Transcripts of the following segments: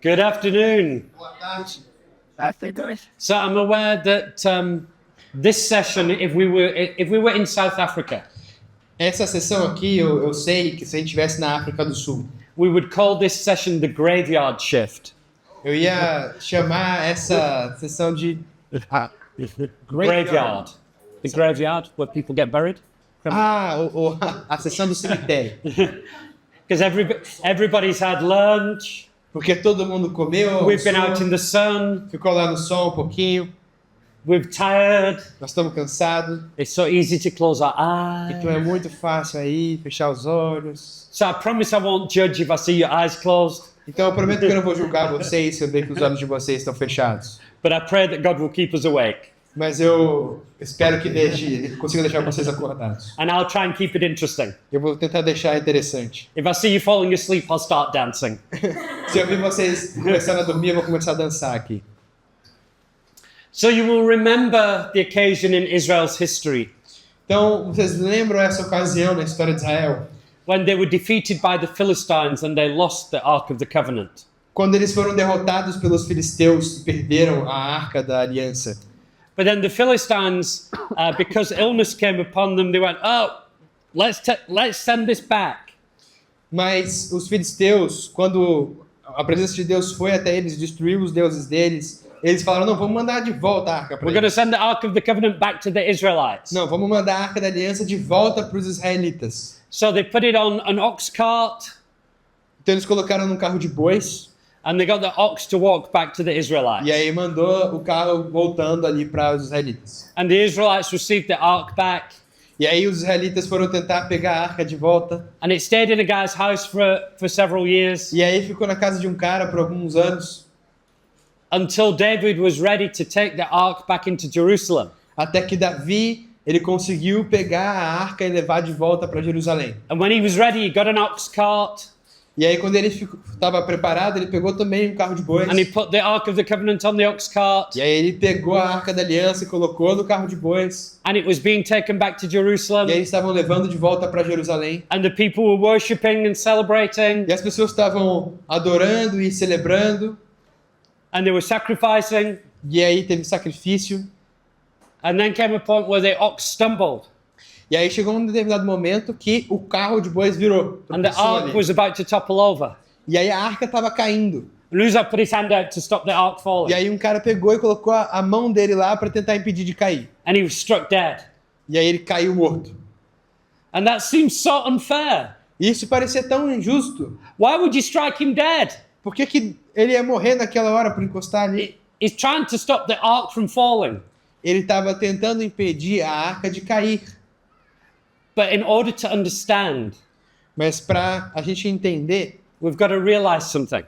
Good afternoon. Boa tarde. So I'm aware that this session, if we were in South Africa, Essa sessão aqui, eu sei que se a gente estivesse na África do Sul, we would call this session the graveyard shift. eu ia chamar essa sessão de Graveyard. The graveyard where people get buried. A sessão do cemitério. Because everybody's had lunch. Porque todo mundo comeu, We've been almoçou, out in the sun. ficou lá no sol um pouquinho, We're tired. nós estamos cansados, It's so easy to close our então eyes. é muito fácil aí fechar os olhos. So I promise I won't judge if I see your eyes closed. Então eu prometo que eu não vou julgar vocês se eu ver que os olhos de vocês estão fechados. But I pray that God will keep us awake. Mas eu espero que consiga deixar vocês acordados. And I'll try and keep it interesting. Eu vou tentar deixar interessante. If I see you falling asleep, I'll start dancing. Se eu ver vocês começando a dormir, eu vou começar a dançar aqui. So you will remember the occasion in Israel's history Então, vocês lembram essa ocasião na história de Israel? when they were defeated by the Philistines and they lost the Ark of the Covenant. Quando eles foram derrotados pelos filisteus e perderam a Arca da Aliança. But then the Philistines, because illness came upon them, they went, "Oh, let's send this back." Mas os filisteus, quando a presença de Deus foi até eles, destruiu os deuses deles, eles falaram, não, vamos mandar de volta a Arca para We're going to eles. send the Ark of the Covenant back to the Israelites. Não, vamos mandar a Arca da Aliança de volta para os israelitas. So they put it on an ox cart Então eles colocaram num carro de bois, and they got the ox to walk back to the Israelites. e aí mandou o carro voltando ali para os israelitas. And the Israelites received the Ark back. E aí os israelitas foram tentar pegar a Arca de volta, And it stayed in a guy's house for several years e aí ficou na casa de um cara por alguns anos, until David was ready to take the ark back into Jerusalem. até que Davi, ele conseguiu pegar a Arca e levar de volta para Jerusalém. And when he was ready, he got an ox cart E aí quando ele estava preparado, ele pegou também um carro de bois, and he put the Ark of the Covenant on the ox cart, e aí ele pegou a Arca da Aliança e colocou no carro de bois, and it was being taken back to e aí Jerusalem, eles estavam levando de volta para Jerusalém. and the people were worshipping and celebrating, E as pessoas estavam adorando e celebrando, and they were sacrificing, e aí teve sacrifício. and then came a point where the ox stumbled, E aí chegou um determinado momento que o carro de bois virou. and the tropeçou ark ali. was about to topple over. E aí a arca estava caindo. And Uzzah put his hand out to stop the ark E falling, aí um cara pegou e colocou a mão dele lá para tentar impedir de cair. and he was struck dead. E aí ele caiu morto. And that seems so unfair. E isso parecia tão injusto. Why would you strike him dead? Por que ele ia morrer naquela hora por encostar ali? He's trying to stop the ark from falling. Ele estava tentando impedir a arca de cair. But in order to understand, Mas para a gente entender, we've got to realize something.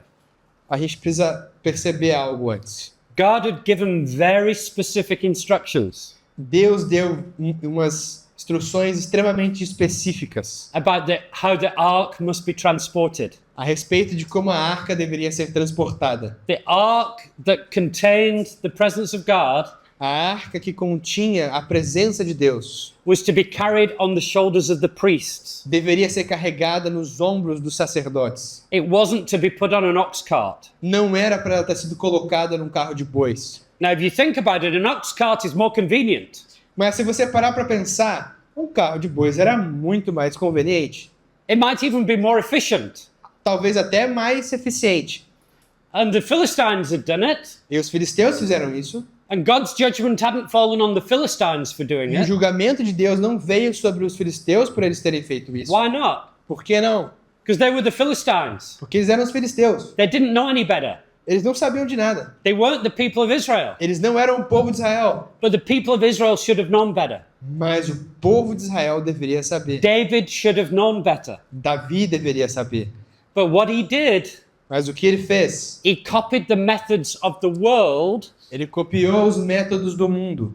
a gente precisa perceber algo antes. God had given very specific instructions Deus deu umas instruções extremamente específicas about how the ark must be transported. a respeito de como a arca deveria ser transportada. The ark that contained the presence of God A arca que continha a presença de Deus was to be carried on the shoulders of the priests. deveria ser carregada nos ombros dos sacerdotes. It wasn't to be put on an ox cart. Não era para ela ter sido colocada num carro de bois. Now, if you think about it, an ox cart is more convenient. Mas se você parar para pensar, um carro de bois era muito mais conveniente, It might even be more efficient. talvez até mais eficiente. And the Philistines had done it, E os filisteus fizeram isso, and God's judgment hadn't fallen on the Philistines for doing e o it. julgamento de Deus não veio sobre os filisteus por eles terem feito isso. Why not? Por que não? Because they were the Philistines. Porque eles eram os filisteus. They didn't know any better. Eles não sabiam de nada. They weren't the people of Israel. Eles não eram o povo de Israel. But the people of Israel should have known better. Mas o povo de Israel deveria saber. David should have known better. Davi deveria saber. But what he did, Mas o que ele fez? he copied the methods of the world Ele copiou os métodos do mundo,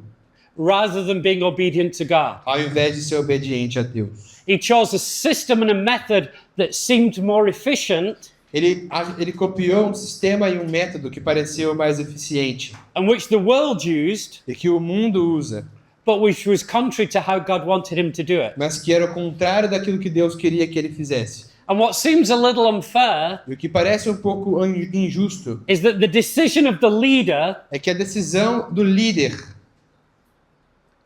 rather than being obedient to God. ao invés de ser obediente a Deus. He chose a system and a method that seemed more efficient Ele copiou um sistema e um método que pareceu mais eficiente and which the world used, e que o mundo usa, but which was contrary to how God wanted him to do it. mas que era o contrário daquilo que Deus queria que ele fizesse. And what seems a little unfair E o que parece um pouco injusto is that the decision of the leader é que a decisão do líder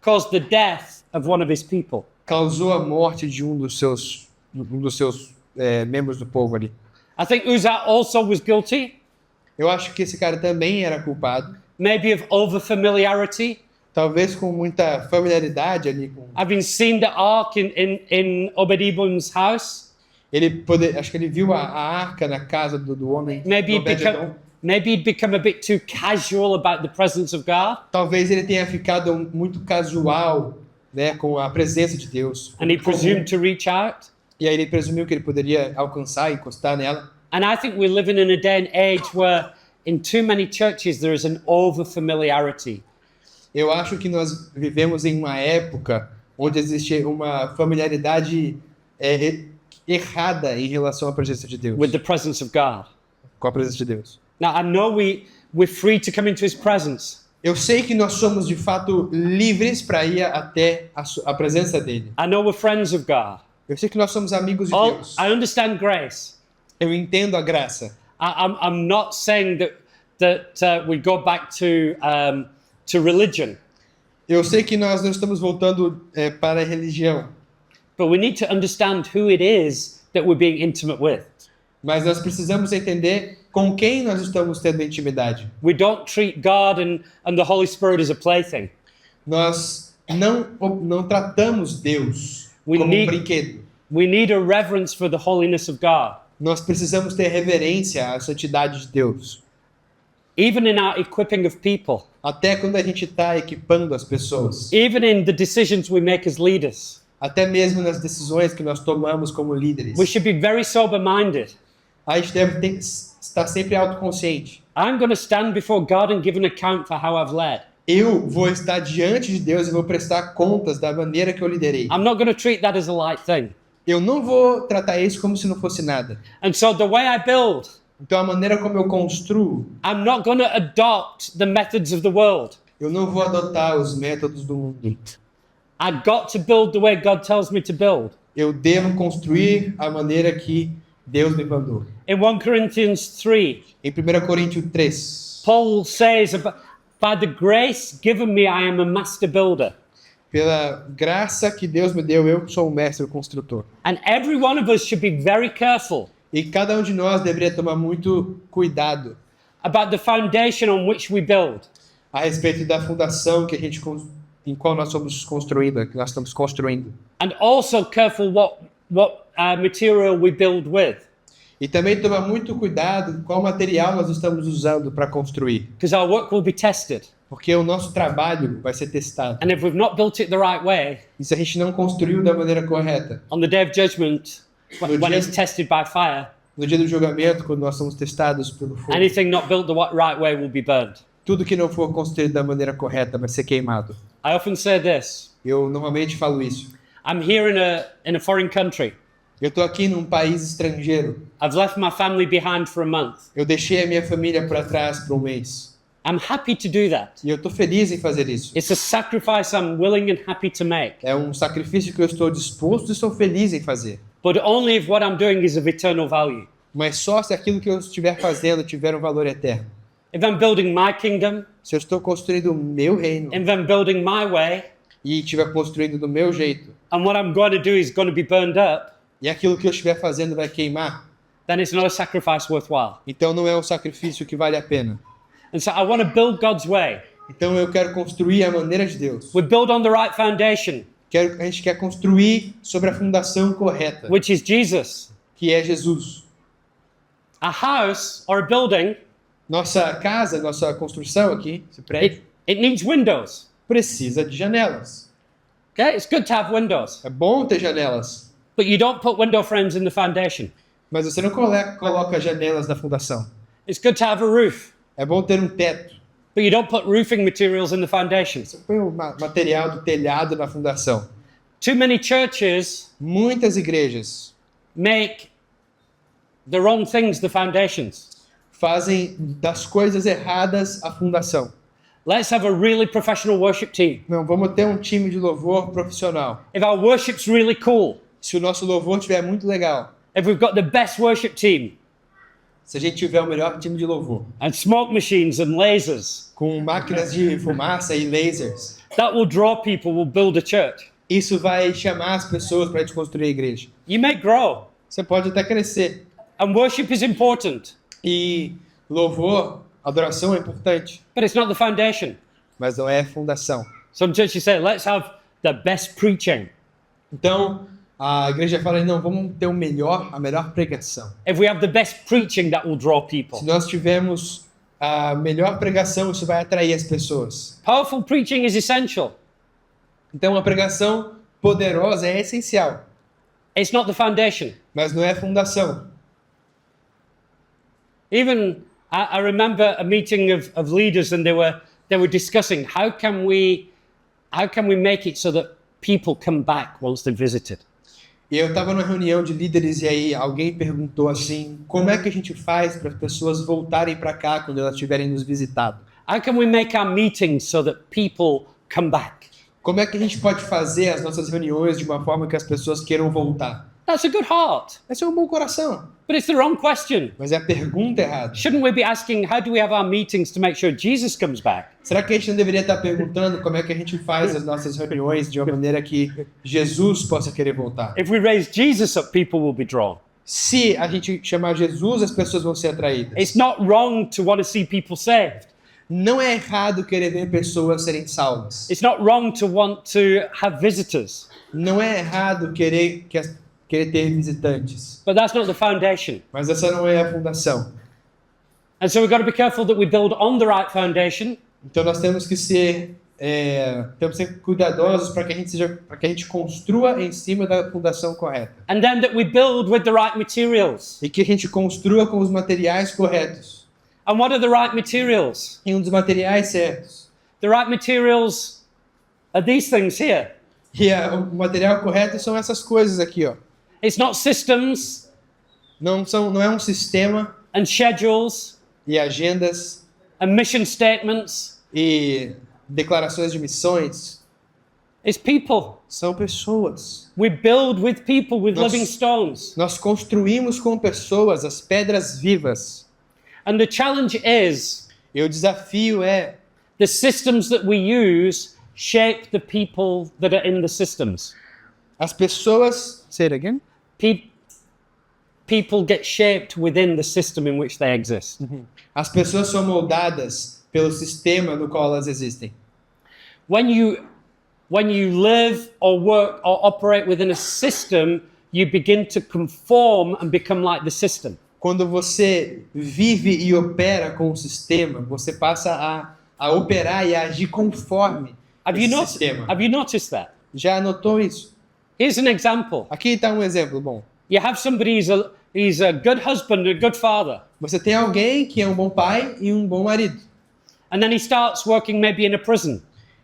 caused the death of one of his people. causou a morte de um dos seus membros do povo ali. I think Uzzah also was guilty, Eu acho que esse cara também era culpado, maybe of over-familiarity, talvez com muita familiaridade ali com having seen the ark in Obed-Edom's house. acho que ele viu a arca na casa do homem. Maybe do Obed-Edom. maybe he'd become a bit too casual about the presence of God, Talvez ele tenha ficado muito casual, né, com a presença de Deus. and he presumed to reach out. E aí ele presumiu que ele poderia alcançar e encostar nela. And I think we're living in a day and age where in too many churches there is an over-familiarity. Eu acho que nós vivemos em uma época onde existe uma familiaridade errada em relação à presença de Deus, With the presence of God. com a presença de Deus. Now, I know we're free to come into his presence. Eu sei que nós somos de fato livres para ir até a presença dele. I know we're friends of God. Eu sei que nós somos amigos de Oh, Deus. I understand grace. Eu entendo a graça. I'm not saying that we go back to religion, Eu sei que nós não estamos voltando para a religião, but we need to understand who it is that we're being intimate with. mas nós precisamos entender com quem nós estamos tendo intimidade. We don't treat God and the Holy Spirit as a plaything. Nós não tratamos Deus We como um need- brinquedo. We need a reverence for the holiness of God, Nós precisamos ter reverência à santidade de Deus. even in our equipping of people, Até quando a gente está equipando as pessoas. even in the decisions we make as leaders. Até mesmo nas decisões que nós tomamos como líderes. We should be very sober-minded. A gente deve estar sempre autoconsciente. I'm going to stand before God and give an account for how I've led. Eu vou estar diante de Deus e vou prestar contas da maneira que eu liderei. I'm not going to treat that as a light thing. Eu não vou tratar isso como se não fosse nada. And so the way I build, Então a maneira como eu construo, I'm not going to adopt the methods of the world. eu não vou adotar os métodos do mundo. I've got to build the way God tells me to build. Eu devo construir a maneira que Deus me mandou. In 1 Corinthians 3, Em 1 Coríntios 3, Paul says, by the grace given me, I am a master builder. pela graça que Deus me deu, eu sou um mestre construtor. And every one of us should be very careful E cada um de nós deveria tomar muito cuidado about the foundation on which we build. a respeito da fundação que a gente em qual nós estamos construindo, que nós estamos construindo. And also careful what material we build with. E também tomar muito cuidado com qual material nós estamos usando para construir, Because our work will be tested. porque o nosso trabalho vai ser testado. And if we've not built it the right way, E se a gente não construiu da maneira correta, on the day of judgment, when it's tested by fire, no dia do julgamento, quando nós somos testados pelo fogo, anything not built the right way will be burned. tudo que não for construído da maneira correta vai ser queimado. I often say this. Eu normalmente falo isso. I'm here in a foreign country. Eu estou aqui num país estrangeiro. I've left my family behind for a month. Eu deixei a minha família para trás por um mês. I'm happy to do that. E eu estou feliz em fazer isso. It's a sacrifice I'm willing and happy to make, É um sacrifício que eu estou disposto e sou feliz em fazer. but only if what I'm doing is of eternal value. Mas só se aquilo que eu estiver fazendo tiver um valor eterno. If I'm building my kingdom, Se eu estou construindo o meu reino if I'm building my way, e estiver construindo do meu jeito, and what I'm going to do is going to be burned up, e aquilo que eu estiver fazendo vai queimar, then it's not a sacrifice worthwhile. então não é um sacrifício que vale a pena. And so I want to build God's way. Então eu quero construir a maneira de Deus. We build on the right foundation, A gente quer construir sobre a fundação correta, which is Jesus. que é Jesus. A house or a building, Nossa casa, nossa construção aqui, esse prédio, it needs windows. precisa de janelas. Okay, it's good to have windows, É bom ter janelas, but you don't put window frames in the foundation. mas você não coloca janelas na fundação. It's good to have a roof, É bom ter um teto. but you don't put roofing materials in the foundation. Você põe o material do telhado na fundação. Too many churches Muitas igrejas make the wrong things the foundations. fazem das coisas erradas a fundação. Let's have a really professional worship team. Não, vamos ter um time de louvor profissional. If our worship's really cool, Se o nosso louvor estiver muito legal, if we've got the best worship team se a gente tiver o melhor time de louvor, and smoke machines and lasers, com máquinas de fumaça e lasers, that will draw people, will build a church. isso vai chamar as pessoas para a gente construir a igreja. You may grow, Você pode até crescer. and worship is important, E louvor, adoração é importante, but it's not the foundation. mas não é fundação. Some churches say, let's have the best preaching. Então, a igreja fala, não, vamos ter a melhor pregação. If we have the best preaching, that will draw people. Se nós tivermos a melhor pregação, isso vai atrair as pessoas. Powerful preaching is essential. Então, a pregação poderosa é essencial, It's not the foundation. mas não é fundação. Even I remember a meeting of leaders, and they were discussing how can we make it so that people come back once they've visited. E eu estava numa reunião de líderes e aí alguém perguntou assim, como é que a gente faz para as pessoas voltarem para cá quando elas tiverem nos visitado? How can we make our meetings so that people come back? Como é que a gente pode fazer as nossas reuniões de uma forma que as pessoas queiram voltar? That's a good heart, Esse é um bom coração, but it's the wrong question. mas é a pergunta errada. Shouldn't we be asking how do we have our meetings to make sure Jesus comes back? Será que a gente não deveria estar perguntando como é que a gente faz as nossas reuniões de uma maneira que Jesus possa querer voltar? If we raise Jesus up, people will be drawn. Se a gente chamar Jesus, as pessoas vão ser atraídas. It's not wrong to want to see people saved. Não é errado querer ver pessoas serem salvas. It's not wrong to want to have visitors. Não é errado querer ter visitantes. But that's not the foundation. Mas essa não é a fundação. And so we've got to be careful that we build on the right foundation. Então nós temos que ser cuidadosos para que a gente construa em cima da fundação correta. And then that we build with the right materials. E que a gente construa com os materiais corretos. And what are the right materials? E um dos materiais certos. The right materials are these things here. E o material correto são essas coisas aqui, ó. It's not systems Não é um sistema and schedules e agendas and mission statements. e declarações de missões. It's people. São pessoas. We build with people, with Nós- living stones. Nós construímos com pessoas as pedras vivas. And the challenge is E o desafio é the systems that we use shape the people that are in the systems. as pessoas. Say it again. People get shaped within the system in which they exist. As pessoas são moldadas pelo sistema no qual elas existem. When you live or work or operate within a system, you begin to conform and become like the system. Quando você vive e opera com o sistema, você passa a operar e a agir conforme esse sistema. Have you noticed that? Já notou isso? Here's an example. Aqui está um exemplo bom. You have somebody he's a good husband, a good father, Você tem alguém que é um bom pai e um bom marido. and then he starts working maybe in a prison.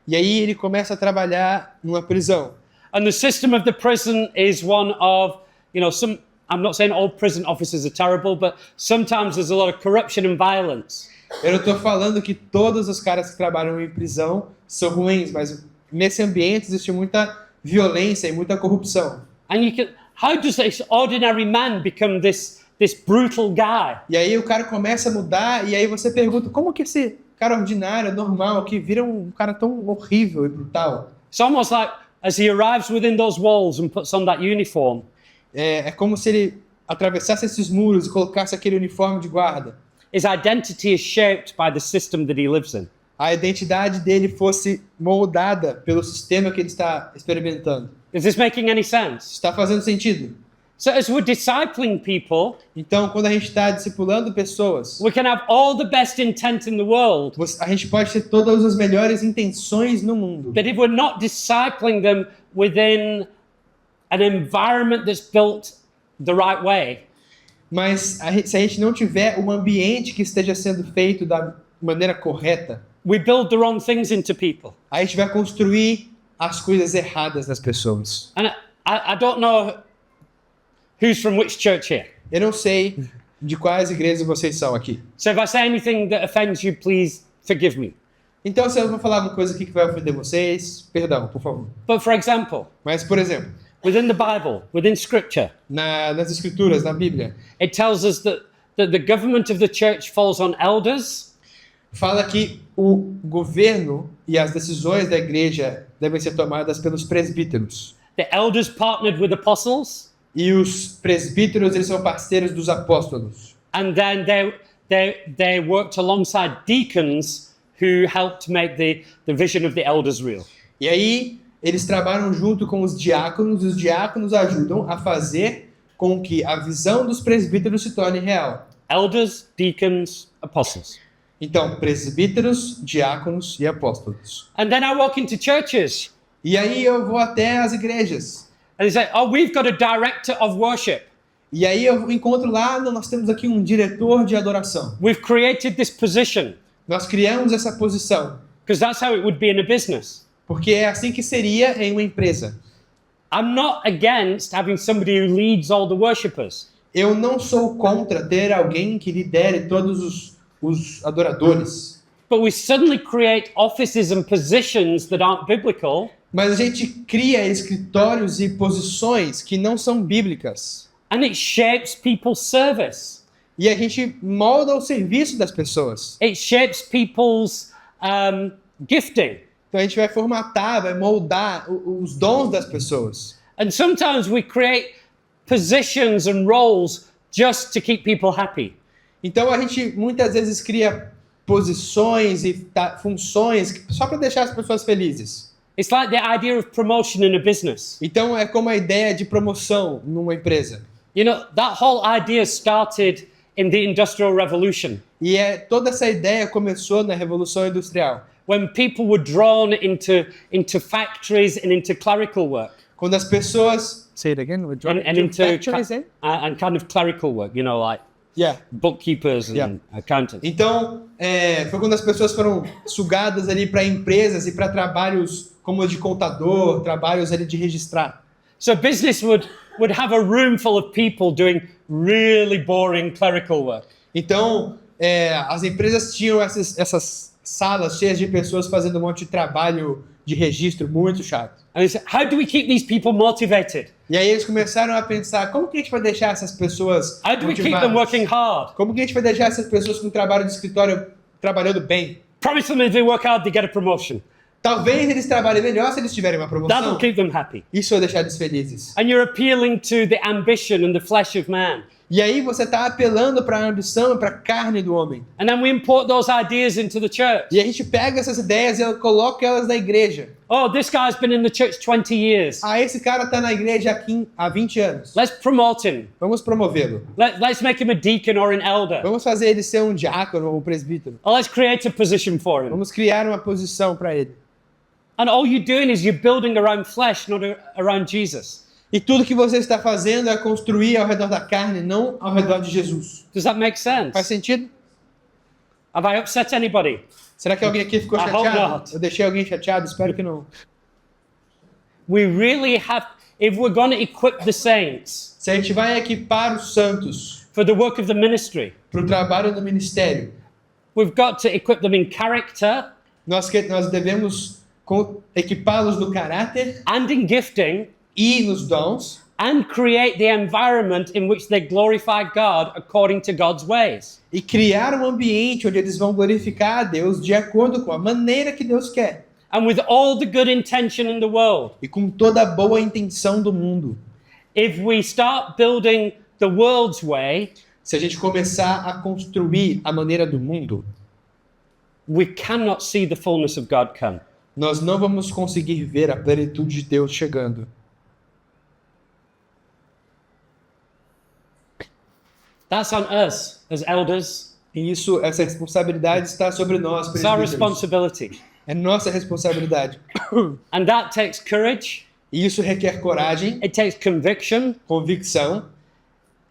E aí ele começa a trabalhar numa prisão. And the system of the prison is one of, I'm not saying all prison officers are terrible, but sometimes there's a lot of corruption and violence. Eu não estou falando que todos os caras que trabalham em prisão são ruins, mas nesse ambiente existe muita violência e muita corrupção. And how does this ordinary man become this brutal guy? E aí o cara começa a mudar e aí você pergunta, como que esse cara ordinário, normal, que vira um cara tão horrível e brutal? It's almost like as he arrives within those walls and puts on that uniform, É como se ele atravessasse esses muros e colocasse aquele uniforme de guarda. his identity is shaped by the system that he lives in. A identidade dele fosse moldada pelo sistema que ele está experimentando. Is this making any sense? Está fazendo sentido? So as we're discipling people, Então, quando a gente está discipulando pessoas, we can have all the best intent in the world, a gente pode ter todas as melhores intenções no mundo. but if we're not discipling them within an environment that's built the right way, Mas se a gente não tiver um ambiente que esteja sendo feito da maneira correta, we build the wrong things into people. a gente vai construir as coisas erradas das pessoas. And I don't know who's from which church here. Eu não sei de quais igrejas vocês são aqui. So if I say anything that offends you, please forgive me. Então, se eu vou falar uma coisa aqui que vai ofender vocês, perdão, por favor. But for example, Mas, por exemplo, within the Bible, within Scripture, nas escrituras, na Bíblia, it tells us that the government of the church falls on elders, fala que o governo e as decisões da igreja devem ser tomadas pelos presbíteros. the elders partnered with apostles, E os presbíteros, eles são parceiros dos apóstolos. and then they worked alongside deacons who helped make the vision of the elders real. E aí, eles trabalham junto com os diáconos, e os diáconos ajudam a fazer com que a visão dos presbíteros se torne real. Elders, deacons, apostles. Então, presbíteros, diáconos e apóstolos. And then I walk into churches E aí eu vou até as igrejas. and they say, oh, we've got a director of worship. E aí eu encontro lá, nós temos aqui um diretor de adoração. We've created this position Nós criamos essa posição, because that's how it would be in a business. porque é assim que seria em uma empresa. I'm not against having somebody who leads all the worshippers. Eu não sou contra ter alguém que lidere todos os adoradores. But we suddenly create offices and positions that aren't biblical, Mas a gente cria escritórios e posições que não são bíblicas. and it shapes people's service. E a gente molda o serviço das pessoas. It shapes people's gifting. Então a gente vai formatar, vai moldar os dons das pessoas. And sometimes we create positions and roles just to keep people happy. Então a gente muitas vezes cria posições e funções só para deixar as pessoas felizes. It's like the idea of promotion in a business. Então é como a ideia de promoção numa empresa. You know, that whole idea started in the Industrial Revolution, E toda essa ideia começou na Revolução Industrial, when people were drawn into factories and into clerical work. quando as pessoas And into and kind of clerical work, you know, like Yeah. bookkeepers and Yeah. accountants. Então, foi quando as pessoas foram sugadas ali para empresas e para trabalhos como de contador, trabalhos ali de registrar. So business would have a room full of people doing really boring clerical work. Então, as empresas tinham essas salas cheias de pessoas fazendo um monte de trabalho de registro muito chato. And they said, how do we keep these people motivated? E aí eles começaram a pensar, como que a gente vai deixar essas pessoas How do we keep them motivadas? working hard? Como que a gente vai deixar essas pessoas com trabalho de escritório trabalhando bem? Promise them if they work hard, they get a promotion. Talvez eles trabalhem melhor se eles tiverem uma That'll promoção. keep them happy. Isso vai deixar eles felizes. And you're appealing to the ambition and the flesh of man. E aí você está apelando para a ambição e para a carne do homem. And then we import those ideas into the church. E a gente pega essas ideias e coloca elas na igreja. Oh, this guy's been in the church 20 years. Ah, esse cara está na igreja aqui há 20 anos. Let's promote him. Vamos promovê-lo. Let's make him a deacon or an elder. Vamos fazer ele ser um diácono ou um presbítero. Or let's create a position for him. Vamos criar uma posição para ele. And all you're doing is you're building around flesh, not around Jesus. E tudo que você está fazendo é construir ao redor da carne, não ao redor de Jesus. Does that make sense? Faz sentido? Have I upset anybody? Será que alguém aqui ficou I hope chateado? not. Eu deixei alguém chateado? Espero que não. We really have, if we're going to equip the saints Se a gente vai equipar os santos for the work of the ministry, para o trabalho do ministério, we've got to equip them in character nós devemos equipá-los no caráter and in gifting e nos dons and create the environment in which they glorify God according to God's ways. e criar um ambiente onde eles vão glorificar a Deus de acordo com a maneira que Deus quer And with all the good intention in the world. e com toda a boa intenção do mundo. If we start building the world's way, Se a gente começar a construir a maneira do mundo, we cannot see the fullness of God come. nós não vamos conseguir ver a plenitude de Deus chegando. That's on us as elders. E essa responsabilidade está sobre nós, It's our presbíteros. responsibility. É nossa responsabilidade. And that takes courage. E isso requer coragem, It takes conviction. convicção.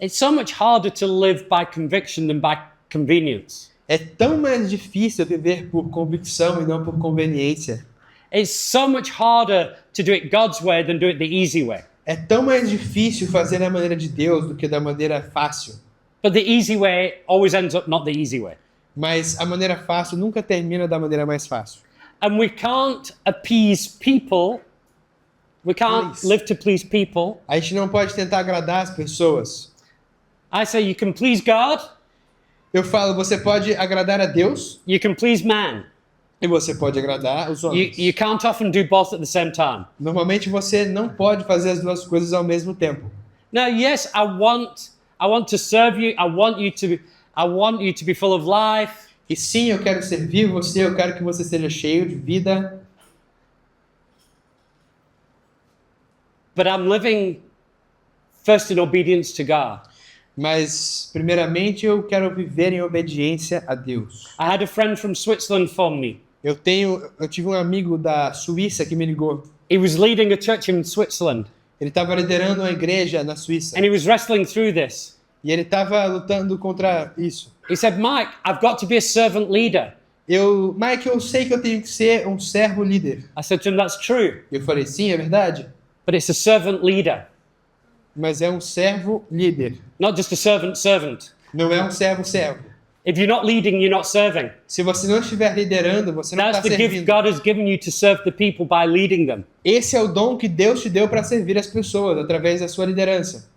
It's so much harder to live by conviction than by convenience. É tão mais difícil viver por convicção e não por conveniência. It's so much harder to do it God's way than do it the easy way. É tão mais difícil fazer da maneira de Deus do que da maneira fácil. But the easy way always ends up not the easy way. Mas a maneira fácil nunca termina da maneira mais fácil. And we can't appease people We can't Mas live to please people. a gente não pode tentar agradar as pessoas. I say you can please God, Eu falo, você pode agradar a Deus you can please man. e você pode agradar os homens. You can't often do both at the same time. Normalmente você não pode fazer as duas coisas ao mesmo tempo. Now, yes, I want to serve you. I want you to be full of life. E sim, eu quero servir você, eu quero que você seja cheio de vida. But I'm living first in obedience to God. Mas, primeiramente, eu quero viver em obediência a Deus. I had a friend from Switzerland phone me. Eu tive um amigo da Suíça que me ligou. He was leading a church in Switzerland, Ele estava liderando uma igreja na Suíça. and he was wrestling through this. E ele estava lutando contra isso. He said, Mike, I've got to be a servant leader. Mike, eu sei que eu tenho que ser um servo líder. I said to him, that's true, Eu falei, sim, é verdade. but it's a servant leader, Mas é um servo líder. not just a servant. Não é um servo. If you're not leading, you're not serving. Se você não estiver liderando, você não That's está the gift servindo. God has given you to serve the people by leading them. Esse é o dom que Deus te deu para servir as pessoas, através da sua liderança.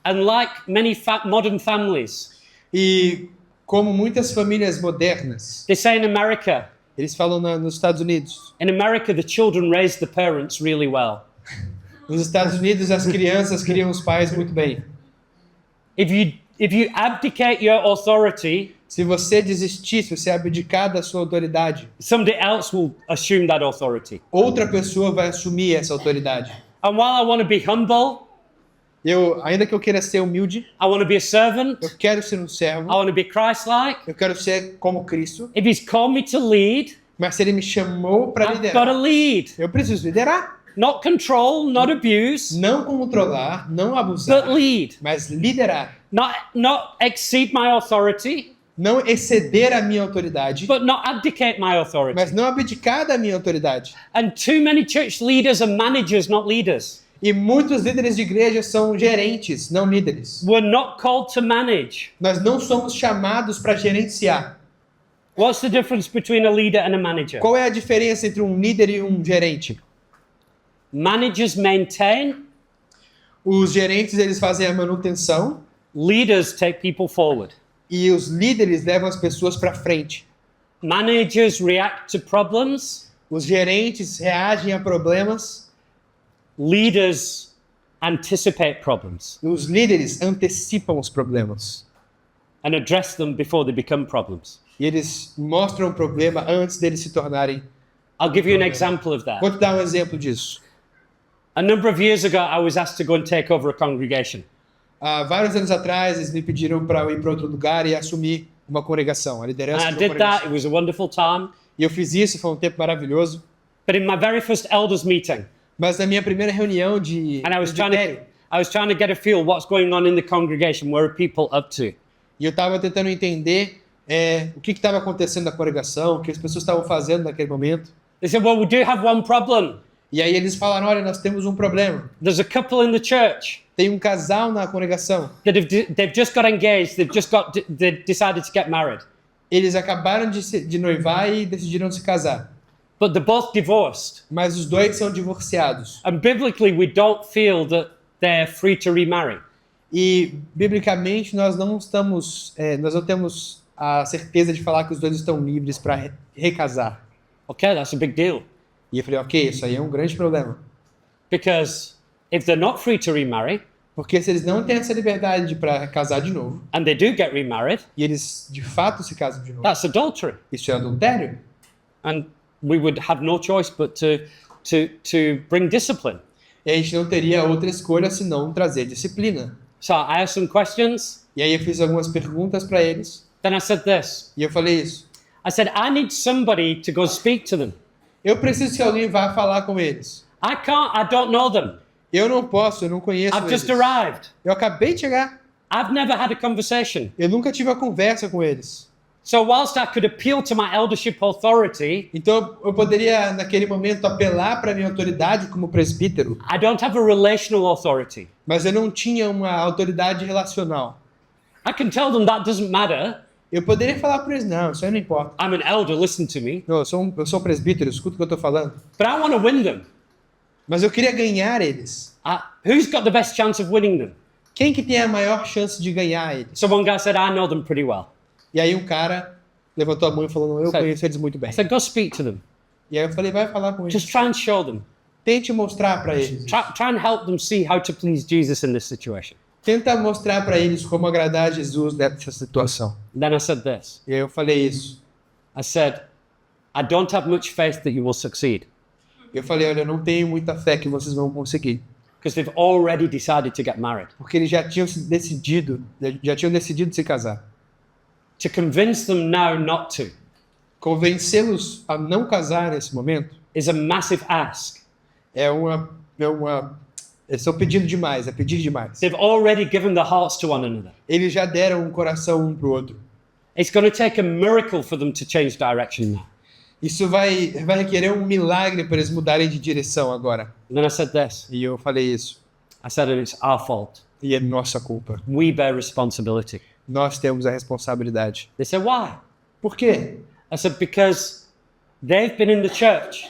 Unlike many modern families, E como muitas famílias modernas, they say in America, eles falam nos Estados Unidos. in America, the children raise the parents really well. Nos Estados Unidos, as crianças criam os pais muito bem. If you abdicate your authority, Se você desistir, se você abdicar da sua autoridade, somebody else will assume that authority. outra pessoa vai assumir essa autoridade. And while I want to be humble, Ainda que eu queira ser humilde, I want to be a servant, eu quero ser um I servo, want to be Christ-like. eu quero ser como Cristo, If He's called me to lead, mas se Ele me chamou para I've got to liderar, lead. eu preciso liderar. Not control, not abuse, Não controlar, não but abusar, lead. mas liderar. Not exceed my authority, Não exceder a minha autoridade, but not abdicate my authority. mas não abdicar da minha autoridade. And too many church leaders are managers, not leaders. E muitos líderes de igreja são gerentes, não líderes. We're not called to manage. Nós não somos chamados para gerenciar. What's the difference between a leader and a manager? Qual é a diferença entre um líder e um gerente? Managers maintain, Os gerentes, eles fazem a manutenção leaders take people forward. e os líderes levam as pessoas para frente. Managers react to problems, Os gerentes reagem a problemas, leaders anticipate problems os líderes antecipam os problemas. and address them before they become problems. E eles mostram o problema antes deles se tornarem. I'll give you an example of that. Vou te dar um exemplo disso. A number of years ago, I was asked to go and take over a congregation. Há vários anos atrás, eles me pediram para eu ir para outro lugar e assumir uma congregação, a liderança And I de uma did that. congregação. It was a wonderful time. E eu fiz isso, foi um tempo maravilhoso. But in my very first elders meeting, Mas na minha primeira reunião de and I was presbitério, trying to get a feel what's going on in the congregation. Where are people up to? e eu estava tentando entender o que estava acontecendo na congregação, o que as pessoas estavam fazendo naquele momento. They said, "Well, we do have one problem. E aí eles falaram, olha, nós temos um problema. There's a couple in the church Tem um casal na congregação. that they've just got engaged. They decided to get married, Eles acabaram de noivar e decidiram se casar. but they're both divorced. Mas os dois são divorciados. And biblically, we don't feel that they're free to remarry. E, biblicamente, nós não temos a certeza de falar que os dois estão livres para recasar. Okay, that's a big deal. E eu falei, ok, isso aí é um grande problema. Because if they're not free to remarry, Porque se eles não têm essa liberdade para casar de novo, and they do get remarried, e eles de fato se casam de novo, that's adultery. isso é adultério. And we would have no choice but to bring discipline. E a gente não teria outra escolha senão trazer disciplina. So I asked some questions. E aí eu fiz algumas perguntas para eles, Then I said this. e eu falei isso. I said, I need somebody to go speak to them. Eu preciso que alguém vá falar com eles. I don't know them. Eu não posso, eu não conheço I've eles. just arrived. Eu acabei de chegar. I've never had a conversation. Eu nunca tive uma conversa com eles. So whilst I could appeal to my eldership authority, Então eu poderia, naquele momento, apelar para a minha autoridade como presbítero, I don't have a relational authority. mas eu não tinha uma autoridade relacional. I can tell them that doesn't matter. Eu poderia falar para eles, não, isso aí não importa. I'm an elder, listen to me. Não, eu sou um presbítero, escuta o que eu estou falando. But I want to win them. Mas eu queria ganhar eles. Who's got the best chance of winning them? Quem que tem a maior chance de ganhar eles? So one guy said, I know them pretty well. E aí um cara levantou a mão e falou, não, eu Sabe- conheço eles muito bem. I said, go speak to them. E aí eu falei, vai falar com eles. Just try and show them. Tente mostrar para eles. Try and help them see how to please Jesus in this situation. Tenta mostrar para eles como agradar a Jesus nessa situação. And then I said this. E aí eu falei isso. I said, I don't have much faith that you will succeed Eu falei, olha, eu não tenho muita fé que vocês vão conseguir. because they've already decided to get married. Porque eles já tinham decidido se casar. To convince them now not to Convencê-los a não casar nesse momento is a massive ask. eles estão pedindo demais, é pedir demais. They've already given their hearts to one another. Eles já deram um coração um pro outro. It's going to take a miracle for them to change direction now. Isso vai requerer um milagre para eles mudarem de direção agora. And then I said this. E eu falei isso. I said, and it's our fault. E é nossa culpa. We bear responsibility. Nós temos a responsabilidade. They said, why? Por quê? I said, because they've been in the church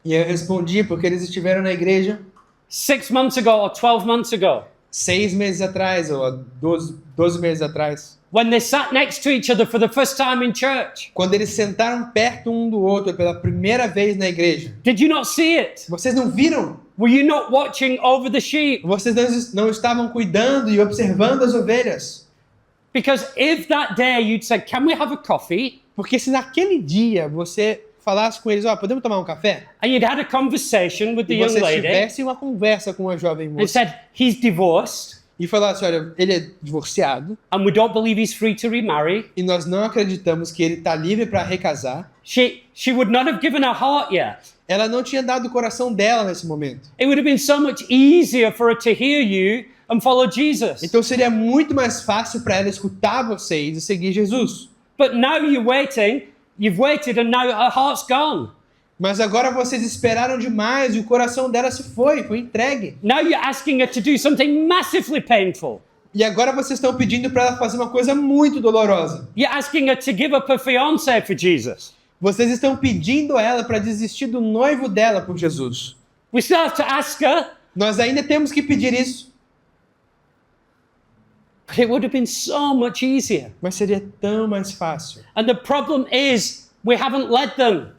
E eu respondi porque eles estiveram na igreja 6 months ago or 12 months ago 6 meses atrás ou 12 meses atrás. when they sat next to each other for the first time in church. Quando eles sentaram perto um do outro pela primeira vez na igreja. Did you not see it? Vocês não viram? Were you not watching over the sheep? Vocês não estavam cuidando e observando as ovelhas. Because if that day you'd said, can we have a coffee? Porque se naquele dia você falasse com eles, podemos tomar um café? And you'd had a conversation with the E young você lady tivesse uma conversa com a jovem and moça said, he's divorced e falasse, olha, ele é divorciado and we don't believe he's free to remarry, e nós não acreditamos que ele está livre para recasar, she would not have given her heart yet. ela não tinha dado o coração dela nesse momento. It would have been so much easier for her to hear you and follow Jesus. Então seria muito mais fácil para ela escutar vocês e seguir Jesus. But now you've waited and now her heart's gone. Mas agora vocês esperaram demais e o coração dela foi entregue. Now you're asking her to do something massively painful. E agora vocês estão pedindo para ela fazer uma coisa muito dolorosa. You're asking her to give up her fiancé for Jesus. Vocês estão pedindo a ela para desistir do noivo dela por Jesus. We still have to ask her, Nós ainda temos que pedir isso. but it would have been so much easier. Mas seria tão mais fácil. And the problem is, we haven't led them.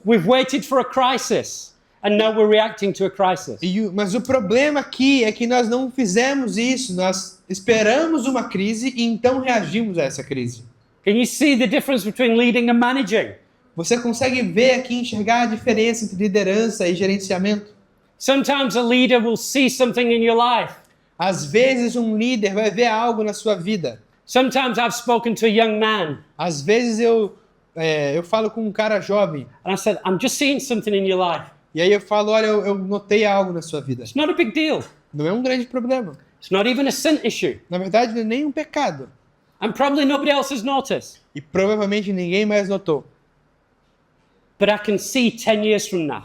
We've waited for a crisis, and now we're reacting to a crisis. Mas o problema aqui é que nós não fizemos isso. Nós esperamos uma crise e então reagimos a essa crise. Can you see the difference between leading and managing? Você consegue ver aqui, enxergar a diferença entre liderança e gerenciamento? Sometimes a leader will see something in your life. Às vezes um líder vai ver algo na sua vida. Sometimes I've spoken to a young man, Às vezes eu falo com um cara jovem and I said, I'm just seeing something in your life. e aí eu falo, olha, eu notei algo na sua vida. It's not a big deal. Não é um grande problema. It's not even a sin issue. Na verdade, não é nem um pecado. And probably nobody else has noticed. E provavelmente ninguém mais notou. But I can see 10 years from now.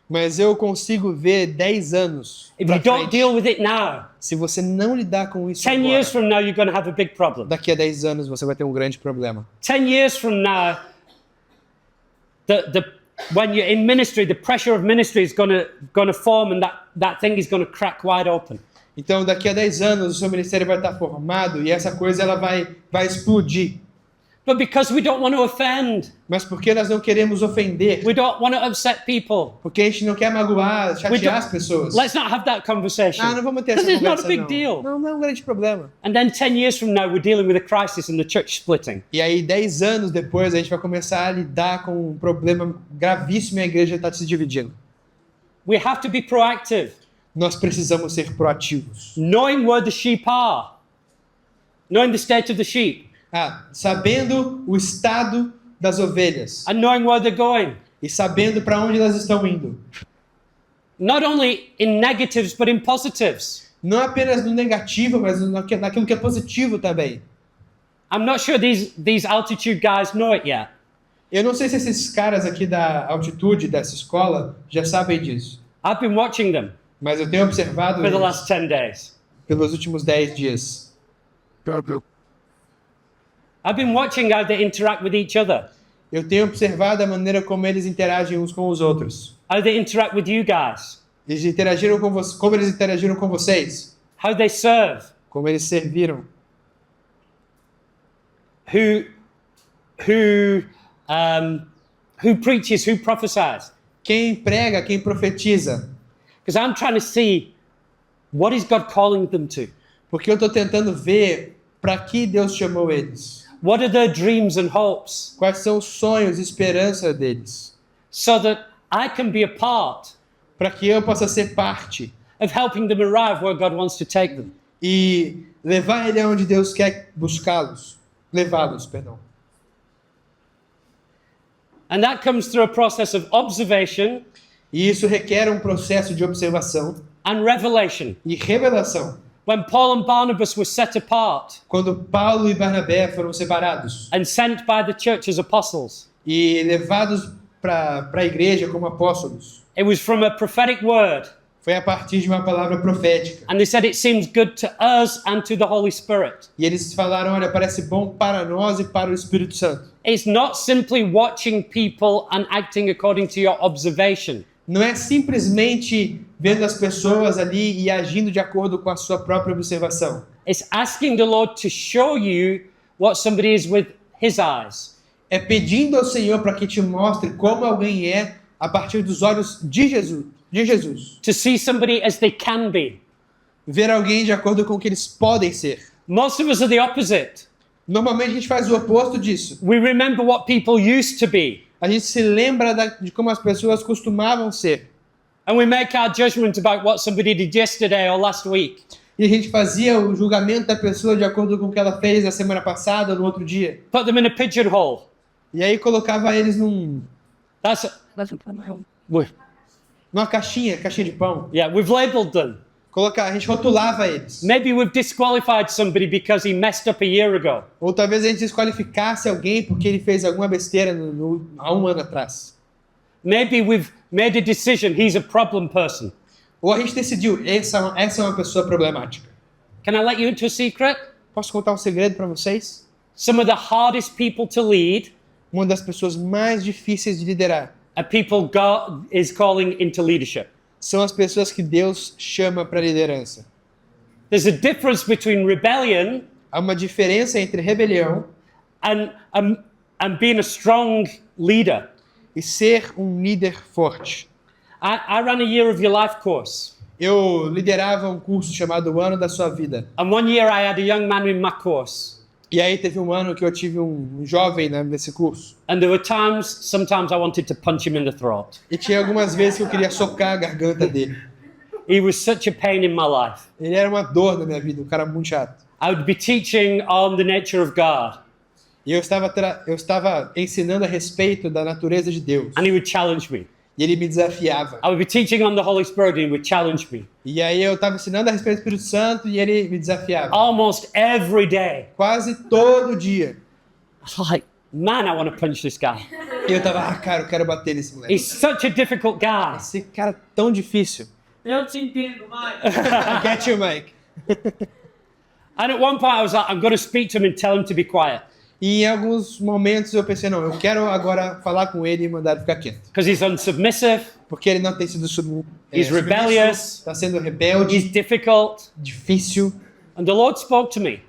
Mas eu consigo ver 10 anos If pra you don't frente. deal with it now, Se você não lidar com isso 10 agora, years from now, you're going to have a big problem. daqui a 10 anos você vai ter um grande problema. 10 years from now, when you're in ministry, the pressure of ministry is going to form, and that thing is going to crack wide open. Então, daqui a 10 anos, o seu ministério vai estar formado e essa coisa ela vai explodir. But because we don't want to offend, Mas porque nós não queremos ofender, we don't want to upset people, porque a gente não quer magoar, we chatear don't- as pessoas. let's not have that conversation. Não vamos ter essa Because it's not conversa, a big não. deal. Não é um grande problema. And then 10 years from now, we're dealing with a crisis and the church splitting. E aí, 10 anos depois, a gente vai começar a lidar com um problema gravíssimo e a igreja está se dividindo. We have to be proactive, Nós precisamos ser proativos. knowing where the sheep are, knowing the state of the sheep, Sabendo o estado das ovelhas and knowing where they're going. e sabendo para onde elas estão indo. Not only in negatives, but in positives. Não apenas no negativo, mas naquilo que é positivo também. I'm not sure these altitude guys know it yet. Eu não sei se esses caras aqui da altitude dessa escola já sabem disso, I've been watching them mas eu tenho observado for the eles last 10 days. pelos últimos 10 dias. I've been watching how they interact with each other. Eu tenho observado a maneira como eles interagem uns com os outros. How they interact with you guys. Eles interagiram com como eles interagiram com vocês. How they serve. Como eles serviram. Who preaches, who prophesies. Quem prega, quem profetiza. Because I'm trying to see what is God calling them to. Porque eu estou tentando ver para que Deus chamou eles. What are their dreams and hopes? Quais são os sonhos e esperança deles. So that I can be a part Para que eu possa ser parte of helping them arrive where God wants to take them. e levar ele aonde Deus quer buscá-los. Levá-los, perdão. And that comes through a process of observation E isso requer um processo de observação and revelation. e revelação. When Paul and Barnabas were set apart Quando Paulo e Barnabé foram separados and sent by the church as apostles, e levados para a igreja como apóstolos, it was from a prophetic word. foi a partir de uma palavra profética. And they said it seems good to us and to the Holy Spirit. E eles falaram, olha, parece bom para nós e para o Espírito Santo. It's not simply watching people and acting according to your observation. Não é simplesmente vendo as pessoas ali e agindo de acordo com a sua própria observação. It's asking the Lord to show you what somebody is with his eyes. É pedindo ao Senhor para que te mostre como alguém é a partir dos olhos de Jesus. To see somebody as they can be. Ver alguém de acordo com o que eles podem ser. Most of us are the opposite. Normalmente a gente faz o oposto disso. We remember what people used to be. A gente se lembra de como as pessoas costumavam ser. And we make our judgment about what somebody did yesterday or last week. E a gente fazia o julgamento da pessoa de acordo com o que ela fez na semana passada ou no outro dia. Put them in a pigeonhole. E aí colocava eles numa caixinha de pão. Yeah, we've labeled them. A gente rotulava eles. Maybe we've disqualified somebody because he messed up a year ago. Ou talvez a gente desqualificasse alguém porque ele fez alguma besteira há um ano atrás. Maybe we've made a decision he's a problem person. Ou a gente decidiu, essa é uma pessoa problemática. Can I let you into a secret? Posso contar um segredo para vocês? Some of the hardest people to lead Uma das pessoas mais difíceis de liderar are people God is calling into leadership. são as pessoas que Deus chama para liderança. There's a difference between rebellion Há uma diferença entre rebelião and being a strong leader. e ser um líder forte. I ran a Year of Your Life course. Eu liderava um curso chamado O Ano da Sua Vida. And one year I had a young man in my course. E aí teve um ano que eu tive um jovem nesse curso. And there were sometimes I wanted to punch him in the throat. E tinha algumas vezes que eu queria socar a garganta dele. He was such a pain in my life. Ele era uma dor na minha vida, um cara muito chato. I would be teaching on the nature of God. E eu estava ensinando a respeito da natureza de Deus. And he would challenge me. E ele me desafiava. I would be teaching on the Holy Spirit and he would challenge me. E aí eu estava ensinando a respeito do Espírito Santo e ele me desafiava. Almost every day. Quase todo dia. I was like, man, I want to punch this guy. E eu estava, cara, eu quero bater nesse moleque. He's such a difficult guy. Esse cara é tão difícil. Eu te entendo, Mike. Get you, Mike. And at one point I was like, I'm going to speak to him and tell him to be quiet. E em alguns momentos eu pensei, não, eu quero agora falar com ele e mandar ele ficar quieto. Because he's unsubmissive, Porque ele não tem sido He's rebellious. está sendo rebelde, he's difficult. difícil. And the Lord spoke to me.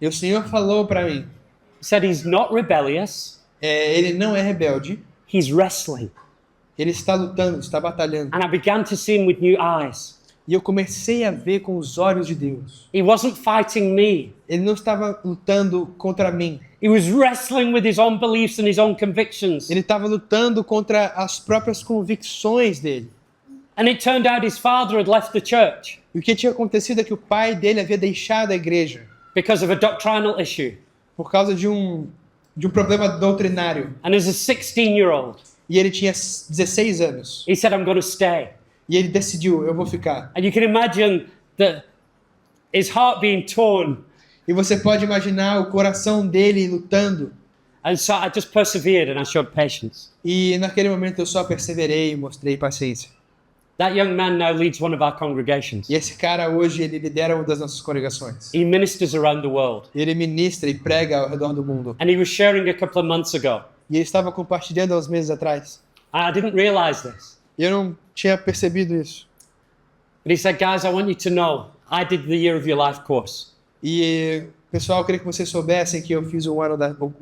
E o Senhor falou para mim, He said he's not rebellious, ele não é rebelde, he's wrestling. ele está lutando, está batalhando. And I began to see him with new eyes. E eu comecei a ver com os olhos de Deus. He wasn't fighting me. Ele não estava lutando contra mim. He was wrestling with his own beliefs and his own convictions. Ele estava lutando contra as próprias convicções dele. And it turned out his father had left the church E o que tinha acontecido é que o pai dele havia deixado a igreja because of a doctrinal issue. por causa de um problema doutrinário. And as a 16-year-old, E ele tinha 16 anos. he said, I'm going to stay. E ele decidiu, eu vou ficar. And you can imagine his heart being torn. E você pode imaginar o coração dele lutando. And so I just persevered and I showed patience. E naquele momento eu só perseverei e mostrei paciência. That young man now leads one of our congregations. E esse cara hoje, ele lidera uma das nossas congregações. He ministers around the world. Ele ministra e prega ao redor do mundo. And he was sharing a couple of months ago. E ele estava compartilhando há uns meses atrás. I didn't realize this. E eu não tinha percebido isso. But he said, guys, I want you to know, I did the Year of Your Life course E, pessoal, eu queria que vocês soubessem que eu fiz o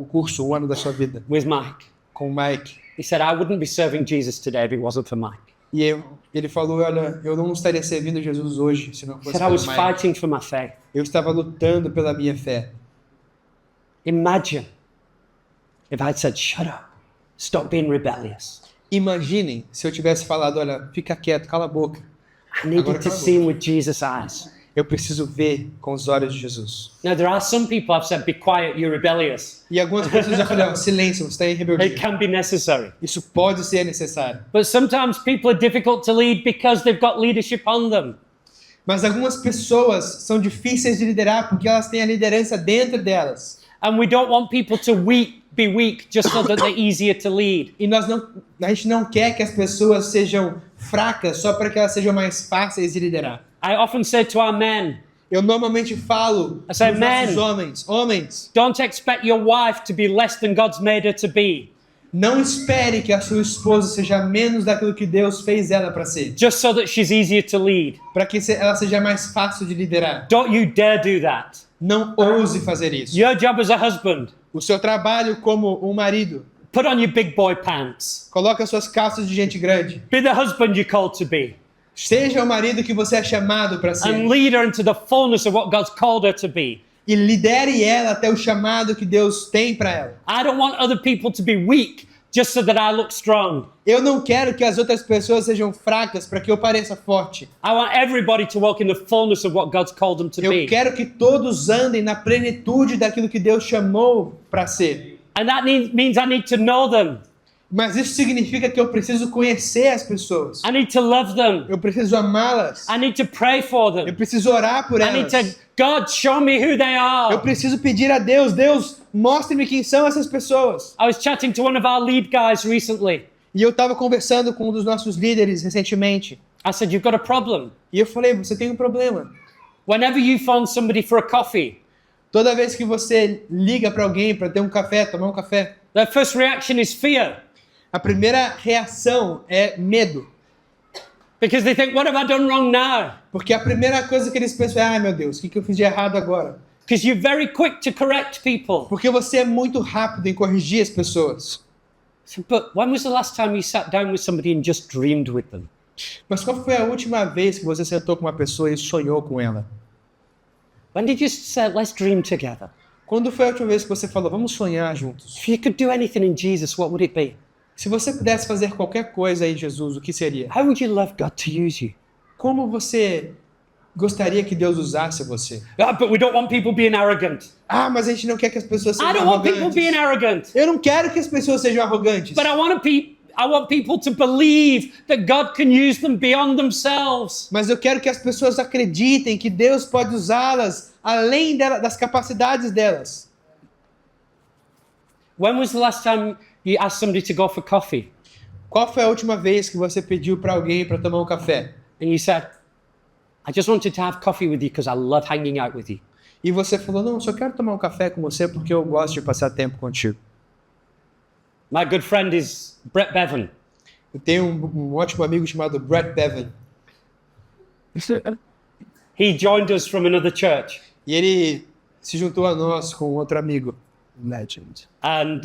curso, o ano da sua vida, with Mike. com o Mike. He said, I wouldn't be serving Jesus today if it wasn't for Mike. E ele falou, olha, eu não estaria servindo Jesus hoje se não He fosse said, I pelo was Mike. fighting for my faith. Eu estava lutando pela minha fé. Imagine if I'd said, shut up, stop being rebellious. Imaginem se eu tivesse falado, olha, fica quieto, cala a boca. I needed Agora to cala a see him boca. with Jesus' eyes. Eu preciso ver com os olhos de Jesus. Now, there are some people I've said, be quiet, you're rebellious. E algumas pessoas já falaram, silêncio, você está em It rebeldia. can be necessary. Isso pode ser necessário. But sometimes people are difficult to lead because they've got leadership on them. Mas algumas pessoas são difíceis de liderar porque elas têm a liderança dentro delas. And we don't want people to be weak just so that they're easier to lead. E a gente não quer que as pessoas sejam fracas só para que elas sejam mais fáceis de liderar. I often say to our men, Eu normalmente falo I say, para os nossos "Men." homens, don't expect your wife to be less than God's made her to be, não espere que a sua esposa seja menos daquilo que Deus fez ela para ser, just so that she's easier to lead. para que ela seja mais fácil de liderar. Don't you dare do that. Não ouse fazer isso. Your job as a husband, O seu trabalho como um marido, put on your big boy pants. coloque as suas calças de gente grande. Be the husband you're called to be. Seja o marido que você é chamado para ser. And lead her into the fullness of what God's called her to be. E lidere ela até o chamado que Deus tem para ela. I don't want other people to be weak just so that I look strong. Eu não quero que as outras pessoas sejam fracas para que eu pareça forte. I want everybody to walk in the fullness of what God's called them to Eu be. quero que todos andem na plenitude daquilo que Deus chamou para ser. And that means I need to know them. Mas isso significa que eu preciso conhecer as pessoas. I need to love them. Eu preciso amá-las. I need to pray for Eu them. preciso orar por I need elas. to, God, show me who they Eu are. preciso pedir a Deus, Deus, mostre-me quem são essas pessoas. I was chatting to one of our lead guys recently. E eu estava conversando com um dos nossos líderes recentemente. I said, you've got a problem. E eu falei, você tem um problema. Whenever you phone somebody for a coffee, Toda vez que você liga para alguém para ter um café, tomar um café, their first reaction is fear. a primeira reação é medo. Because they think, what have I done wrong now? Porque a primeira coisa que eles pensam é, ai meu Deus, o que eu fiz de errado agora? Because you're very quick to correct people. Porque você é muito rápido em corrigir as pessoas. So, but when was the last time you sat down with somebody and just dreamed with them? Mas qual foi a última vez que você sentou com uma pessoa e sonhou com ela? When did you say, let's dream together? Quando foi a última vez que você falou, vamos sonhar juntos? If you could do anything in Jesus, what would it be? Se você pudesse fazer qualquer coisa em Jesus, o que seria? How would you love God to use you? Como você gostaria que Deus usasse você? Ah, but we don't want people being arrogant. Ah, mas a gente não quer que as pessoas I sejam don't want people being arrogantes. arrogant. Eu não quero que as pessoas sejam arrogantes. But I want people to believe that God can use them beyond themselves. Mas eu quero que as pessoas acreditem que Deus pode usá-las além das capacidades delas. When was the last time you asked somebody to go for coffee Qual foi a última vez que você pediu para alguém para tomar um café? and you said, I just wanted to have coffee with you because I love hanging out with you? E você falou, não, só quero tomar um café com você porque eu gosto de passar tempo contigo. My good friend is Brett Bevan. Eu tenho um ótimo amigo chamado Brett Bevan. He joined us from another church. E ele se juntou a nós com outro amigo. Legend. And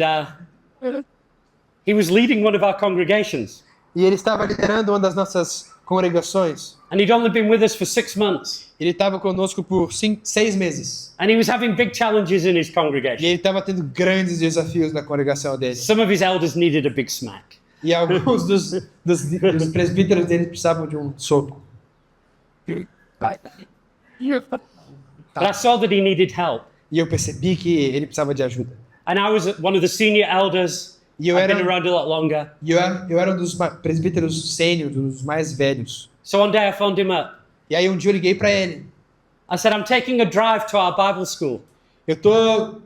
he was leading one of our congregations. E ele estava liderando uma das nossas congregações. And he'd only been with us for 6 months. Ele estava conosco por 6 meses. And he was having big challenges in his E congregation. ele estava tendo grandes desafios na congregação dele. Some of his elders needed a big smack. E alguns dos presbíteros dele precisavam de um soco. But I saw that he needed help. E eu percebi que ele precisava de ajuda. And I was one of the senior elders. E eu I've been era, around a lot longer. eu era um dos presbíteros sênior, dos mais velhos. So one day I phoned him up. E aí um dia eu liguei para ele. I said, I'm taking a drive to our Bible school. Eu tô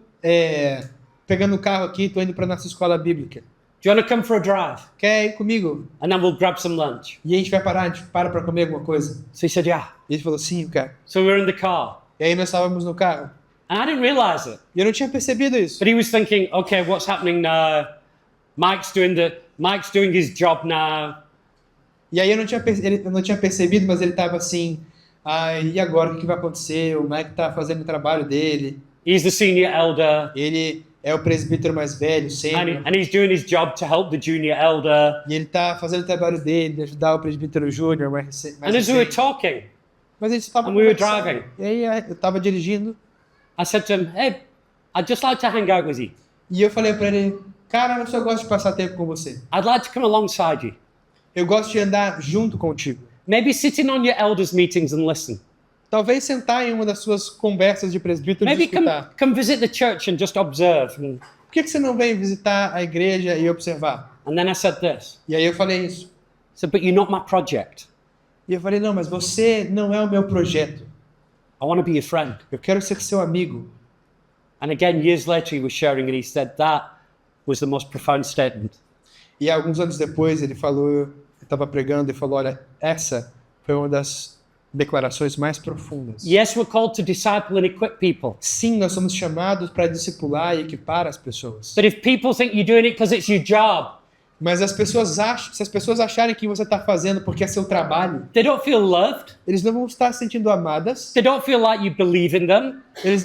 pegando o carro aqui, tô indo para nossa escola bíblica. Do you want to come for a drive? Quer ir comigo? And then we'll grab some lunch. E a gente vai parar, a gente para comer alguma coisa. So he said, yeah. E ele falou, sim, eu quero. So we were in the car. E aí nós estávamos no carro. And I didn't realize it. E eu não tinha percebido isso. But he was thinking, okay, what's happening now? Mike's doing his job now. E aí eu não tinha percebido, mas ele estava assim, e agora o que vai acontecer? O Mike está fazendo o trabalho dele, He's the senior elder, ele é o presbítero mais velho, sênior, and he's doing his job to help the junior elder. e ele está fazendo o trabalho dele, de ajudar o presbítero júnior mais And as we were recente. talking, Mas a gente estava and we were conversando. driving. E aí eu estava dirigindo, I said to him, "Hey, I'd just like to hang out with you. e eu falei para ele, cara, eu só gosto de passar tempo com você. I'd like to come alongside you. Eu gosto de andar junto contigo. Maybe sitting on your elders' meetings and listen. Talvez sentar em uma das suas conversas de presbítero e Maybe escutar. come visit the church and just observe." Por que você não vem visitar a igreja e observar? And then I said this. E aí eu falei isso. I said, "But you're not my project. E eu falei, não, mas você não é o meu projeto. I want to be your friend." Eu quero ser seu amigo. And again, years later, he was sharing and he said, "That was the most profound statement." E alguns anos depois ele falou, eu estava pregando e falou, olha, essa foi uma das declarações mais profundas. Yes, we're called to disciple and equip people. Sim, nós somos chamados para discipular e equipar as pessoas. But if people think you're doing it because it's your job, Mas se as pessoas acharem que você está fazendo porque é seu trabalho, they don't feel loved. eles não vão estar se sentindo amadas, They don't feel like you believe in them.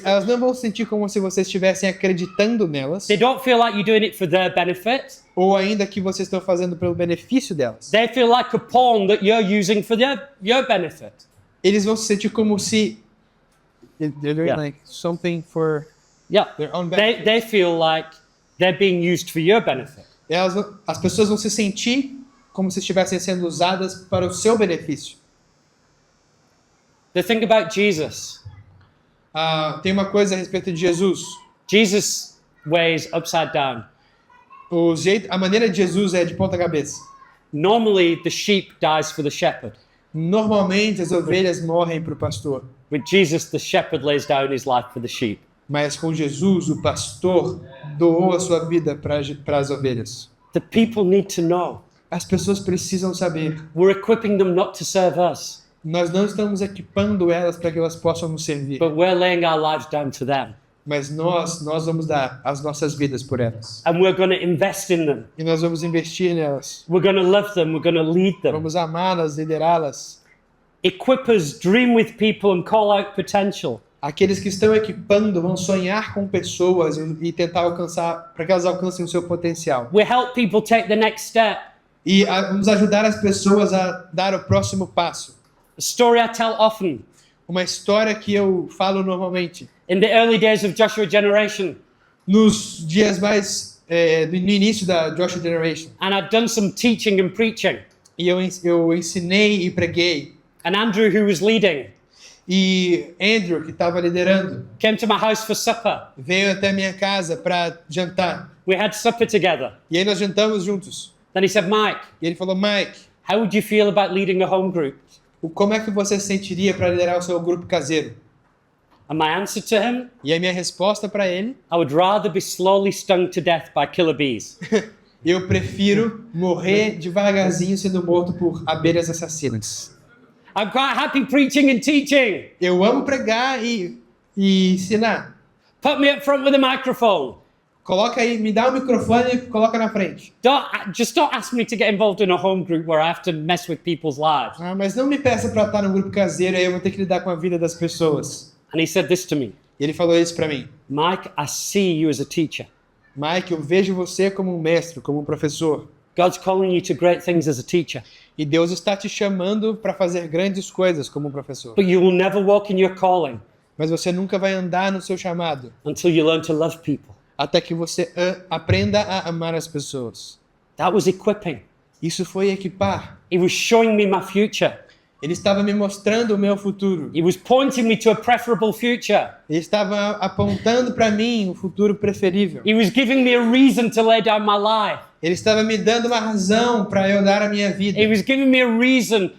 elas não vão sentir como se vocês estivessem acreditando nelas, They don't feel like you're doing it for their benefit. ou ainda que vocês estão fazendo pelo benefício delas. They feel like a pawn that you're using for your benefit. Eles vão se sentir como se they're doing Yeah. like something for Yeah. their own benefit. They feel like they're being used for your benefit. As pessoas vão se sentir como se estivessem sendo usadas para o seu benefício. The thing about Jesus, Tem uma coisa a respeito de Jesus. Jesus' ways upside down. A maneira de Jesus é de ponta cabeça. Normally, the sheep dies for the shepherd. Normalmente as ovelhas morrem para o pastor, With Jesus, the shepherd lays down his life for the sheep. mas com Jesus o pastor doou a sua vida para as ovelhas. The people need to know. As pessoas precisam saber. We're equipping them not to serve us, Nós não estamos equipando elas para que elas possam nos servir, but we're laying our lives down to them. mas nós vamos dar as nossas vidas por elas. And we're going to invest in them. E nós vamos investir nelas. We're going to love them. We're going to lead them. Vamos amá-las, liderá-las. Equippers dream with people and call out potential. Aqueles que estão equipando vão sonhar com pessoas e tentar alcançar, para que elas alcancem o seu potencial. We help people take the next step. E vamos ajudar as pessoas a dar o próximo passo. A story I tell often. Uma história que eu falo normalmente. In the early days of Joshua Generation, Nos dias mais no início da Joshua Generation. and I'd done some teaching and preaching, E eu ensinei e preguei. and Andrew, who was leading, E Andrew, que estava liderando, came to my house for supper. veio até minha casa para jantar. We had supper together. E aí nós jantamos juntos. Then he said, "Mike, E ele falou, Mike, how would you feel about leading a home group?" como é que você se sentiria para liderar o seu grupo caseiro? And my answer to him, E a minha resposta para ele, I would rather be slowly stung to death by killer bees. eu prefiro morrer devagarzinho sendo morto por abelhas assassinas. I'm quite happy preaching and teaching. Eu amo pregar e ensinar. Put me up front with a microphone. Coloca aí, me dá o microfone e coloca na frente. Just don't ask me to get involved in a home group where I have to mess with people's lives. Mas não me peça para estar no grupo caseiro, aí eu vou ter que lidar com a vida das pessoas. And he said this to me, E ele falou isso para mim. Mike, I see you as a teacher. Mike, eu vejo você como um mestre, como um professor. God's calling you to great things as a teacher, E Deus está te chamando para fazer grandes coisas como um professor. but you will never walk in your calling Mas você nunca vai andar no seu chamado until you learn to love people. até que você aprenda a amar as pessoas. That was equipping. Isso foi equipar. He was showing me my future. Ele estava me mostrando o meu futuro. He was pointing me to a preferable future. Ele estava apontando para mim o futuro preferível. He was giving me a reason to lay down my life. Ele estava me dando uma razão para eu dar a minha vida. He was giving me a reason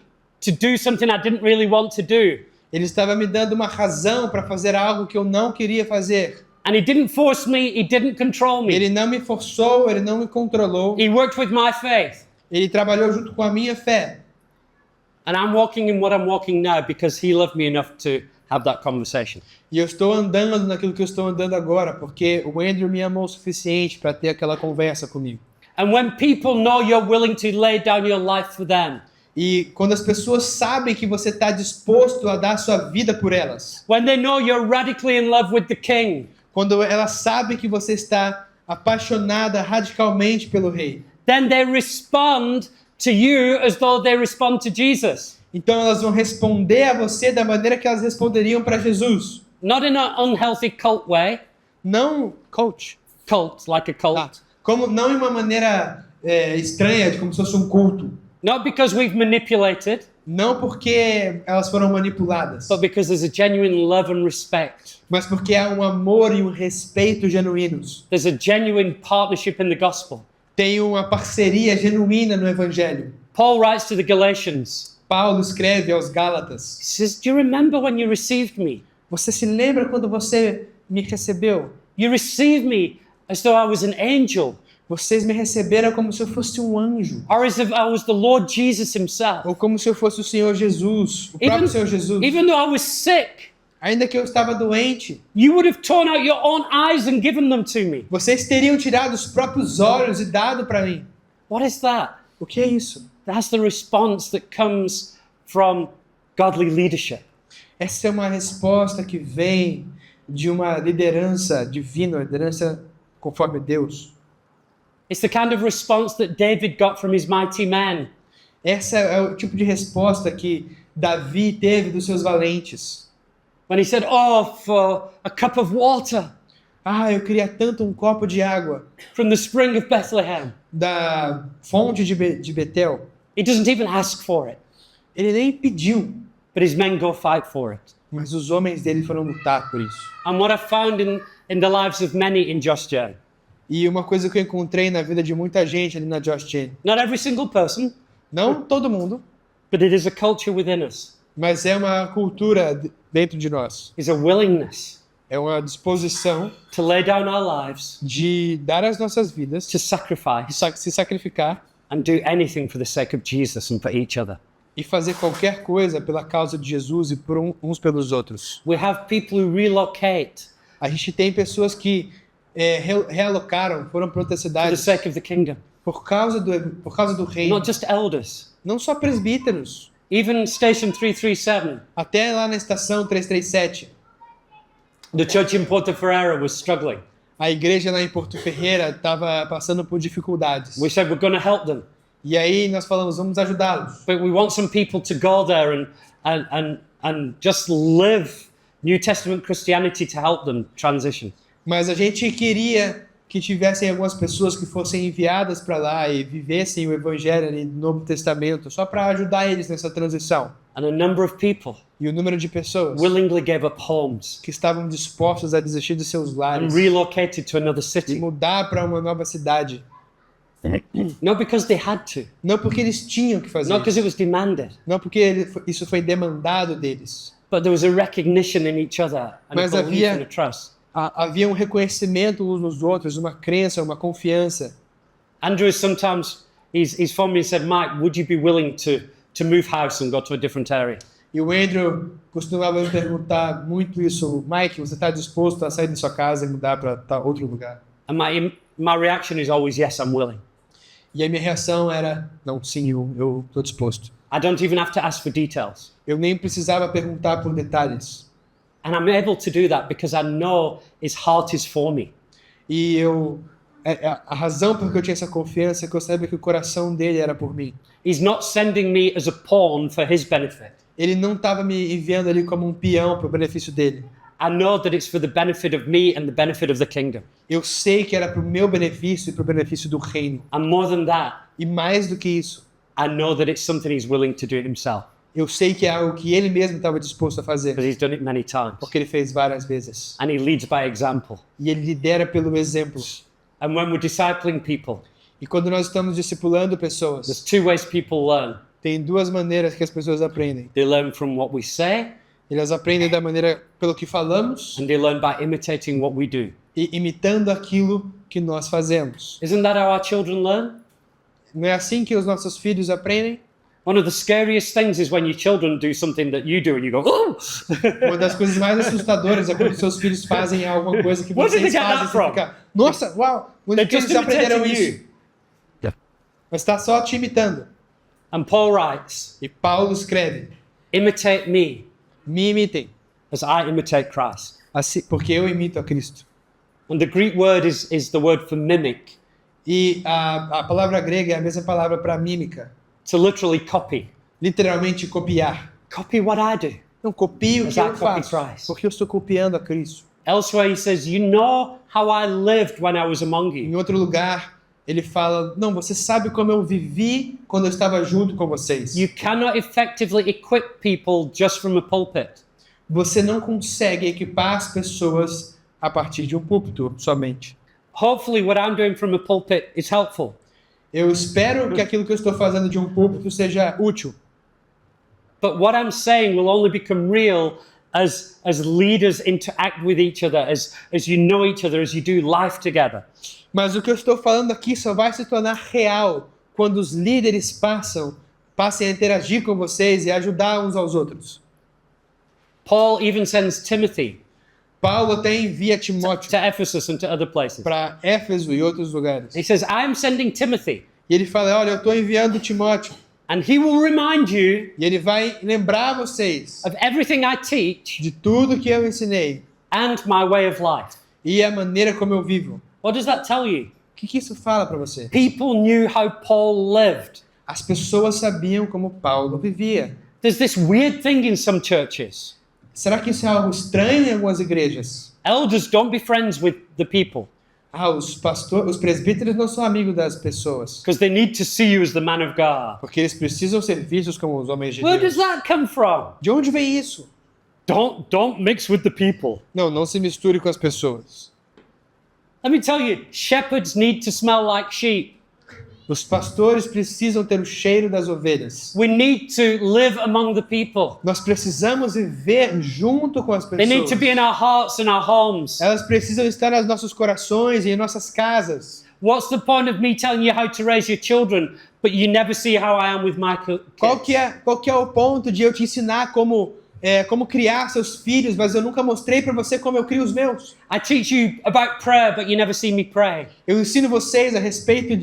to do something I didn't really want to do. Ele estava me dando uma razão para fazer algo que eu não queria fazer. And he didn't force me, he didn't control me. Ele não me forçou, ele não me controlou. He worked with my faith. Ele trabalhou junto com a minha fé. And I'm walking in what I'm walking now because he loved me enough to have that conversation. E eu estou andando naquilo que eu estou andando agora, porque o Andrew me amou o suficiente para ter aquela conversa comigo. And when people know you're willing to lay down your life for them, E quando as pessoas sabem que você está disposto a dar sua vida por elas, when they know you're radically in love with the King, quando elas sabem que você está apaixonada radicalmente pelo Rei, then they respond to you as though they respond to Jesus. então elas vão responder a você da maneira que elas responderiam para Jesus. Not in an unhealthy cult way, Não, coach. cult, like a cult. Tá. Como não em uma maneira estranha, de como se fosse um culto. Not because we've manipulated, Não porque elas foram manipuladas, but because there's a genuine love and respect. mas porque há um amor e um respeito genuínos. There's a genuine partnership in the gospel. Tem uma parceria genuína no Evangelho. Paul writes to the Galatians. Paulo escreve aos Gálatas: He says, "Do you remember when you received me? Você se lembra quando você me recebeu? You received me as though I was an angel, Vocês me receberam como se eu fosse um anjo, or as if I was the Lord Jesus himself. ou como se eu fosse o Senhor Jesus, o próprio Senhor Jesus. Even though I was sick, Ainda que eu estava doente, you would have torn out your own eyes and given them to me." vocês teriam tirado os próprios olhos e dado para mim. What is that? O que é isso? That's the response that comes from godly leadership. Essa é uma resposta que vem de uma liderança divina, uma liderança conforme Deus. It's the kind of response that David got from his mighty men. Essa é o tipo de resposta que Davi teve dos seus valentes. When he said, "Oh, for a cup of water Ah, eu queria tanto um copo de água from the spring of Bethlehem." da fonte de Betel. He doesn't even ask for it, Ele nem pediu, but his men go fight for it. mas os homens dele foram lutar por isso. And what I found in the lives of many in Josh J, E uma coisa que eu encontrei na vida de muita gente ali na Josh Chain, not every single person, não todo mundo, but it is a culture within us, mas é uma cultura dentro de nós. is a willingness É uma disposição to lay down our lives, de dar as nossas vidas, to sacrifice, se sacrificar and do anything for the sake of Jesus and for each other. e fazer qualquer coisa pela causa de Jesus e por uns pelos outros. We have people who relocate A gente tem pessoas que realocaram, foram para outras for the cidades sake of the kingdom, por causa do reino. not just elders. Não só presbíteros, Even Station 337, até lá na estação 337. the church in Porto Ferreira was struggling. A igreja lá em Porto Ferreira estava passando por dificuldades. We said we're going to help them, E aí nós falamos, vamos ajudá-los. but we want some people to go there and just live New Testament Christianity to help them transition. Mas a gente queria que tivessem algumas pessoas que fossem enviadas para lá e vivessem o evangelho ali do Novo Testamento, só para ajudar eles nessa transição. And a number of people E o número de pessoas willingly gave up homes que estavam dispostos a desistir de seus and lares relocated to another e city. mudar para uma nova cidade. Not because they had to, Não porque eles tinham que fazer not because isso. it was demanded, Não porque isso foi demandado deles. but there was a recognition in each other and a Mas belief havia- and a trust. Havia um reconhecimento uns nos outros, uma crença, uma confiança. Andrew sometimes he's phoned me and said, "Mike, would you be willing to move house and go to a different area?" E o Andrew costumava me perguntar muito isso. Mike, você está disposto a sair da sua casa e mudar para outro lugar? And my reaction is always, "Yes, I'm willing." E a minha reação era, não, sim, eu estou disposto. I don't even have to ask for details. Eu nem precisava perguntar por detalhes. And I'm able to do that because I know his heart is for me. E a razão por que eu tinha essa confiança é que eu sabia que o coração dele era por mim. He's not sending me as a pawn for his benefit. Ele não estava me enviando ali como um peão para o benefício dele. I know that it's for the benefit of me and the benefit of the kingdom. Eu sei que era para o meu benefício e para o benefício do reino. And more than that, E mais do que isso, I know that it's something he's willing to do himself eu sei que é algo que ele mesmo estava disposto a because fazer, he's done it many times. porque ele fez várias vezes. And he leads by example. E ele lidera pelo exemplo. And when we're discipling people, E quando nós estamos discipulando there's pessoas, two ways people learn. tem duas maneiras que as pessoas aprendem. They learn from what we say, Elas aprendem da maneira pelo que falamos and they learn by imitating what we do. e imitando aquilo que nós fazemos. Isn't that how our children learn? Não é assim que os nossos filhos aprendem? One of the scariest things is when your children do something that you do and you go, "Oh!" Uma das coisas mais assustadoras é quando seus filhos fazem alguma coisa que Where did they vocês get that fazem. Você from? fica, nossa, uau, onde They're que just eles aprenderam imitating isso? you. mas está só te imitando. And Paul writes, E Paulo escreve, imitate me me imitem, as I imitate Christ. assim, porque eu imito a Cristo. And the Greek word is the word for mimic, E a palavra grega é a mesma palavra para mímica, to literally copy. literalmente copiar. Copy what I do. Não copie o As que I eu copy faço, Christ. porque eu estou copiando a Cristo. Elsewhere he says, you know how I lived when I was among you. Em outro lugar, ele fala, não, você sabe como eu vivi quando eu estava junto com vocês. You cannot effectively equip people just from a pulpit. Você não consegue equipar as pessoas a partir de um púlpito somente. Hopefully what I'm doing from a pulpit is helpful. Eu espero que aquilo que eu estou fazendo de um púlpito seja útil. But what I'm saying will only become real as leaders interact with each other, as you know each other, as you do life together. Mas o que eu estou falando aqui só vai se tornar real quando os líderes passem a interagir com vocês e ajudar uns aos outros. Paul even sends Timothy Paulo até envia Timóteo to Ephesus and to other places. para Éfeso e outros lugares. He says, I'm sending Timothy, E ele fala, olha, eu estou enviando Timóteo. and he will remind you E ele vai lembrar vocês of everything I teach de tudo que eu ensinei and my way of life. e a maneira como eu vivo. What does that tell you? O que isso fala para você? People knew how Paul lived. As pessoas sabiam como Paulo vivia. There's this weird thing in some churches. Será que isso é algo estranho em algumas igrejas? Elders don't be friends with the people Os presbíteros não são amigos das pessoas, because they need to see you as the man of God. porque eles precisam ser vistos como os homens de Where does Deus. that come from? De onde vem isso? Don't mix with the people. Não se misture com as pessoas. Let me tell you, shepherds need to smell like sheep. Os pastores precisam ter o cheiro das ovelhas. We need to live among the people. Nós precisamos viver junto com as They need to pessoas. be in our hearts and our homes. Elas precisam estar nos nossos corações e em nossas casas. What's the point of me telling you how to raise your children, but you never see how I am with my kids? Qual que é o ponto de eu te ensinar como criar seus filhos, mas eu nunca mostrei para você como eu crio os meus? I teach you about prayer, but you never see me pray. Eu ensino você a respeito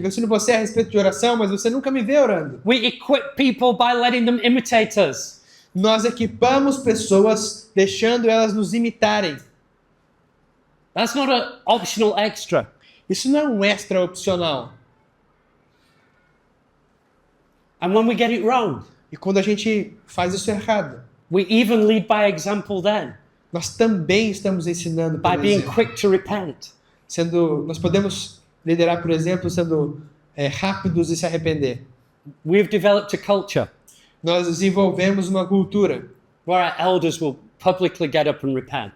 de oração, mas você nunca me vê orando. We equip people by letting them imitate us. Nós equipamos pessoas deixando elas nos imitarem. That's not an optional extra. Isso não é um extra opcional. And when we get it wrong, E quando a gente faz isso errado, we even lead by example then, nós também estamos ensinando by pelo being exemplo. quick to repent. Nós podemos liderar, por exemplo, sendo rápidos e se arrepender. We've developed a culture Nós desenvolvemos uma cultura where our elders will publicly get up and repent.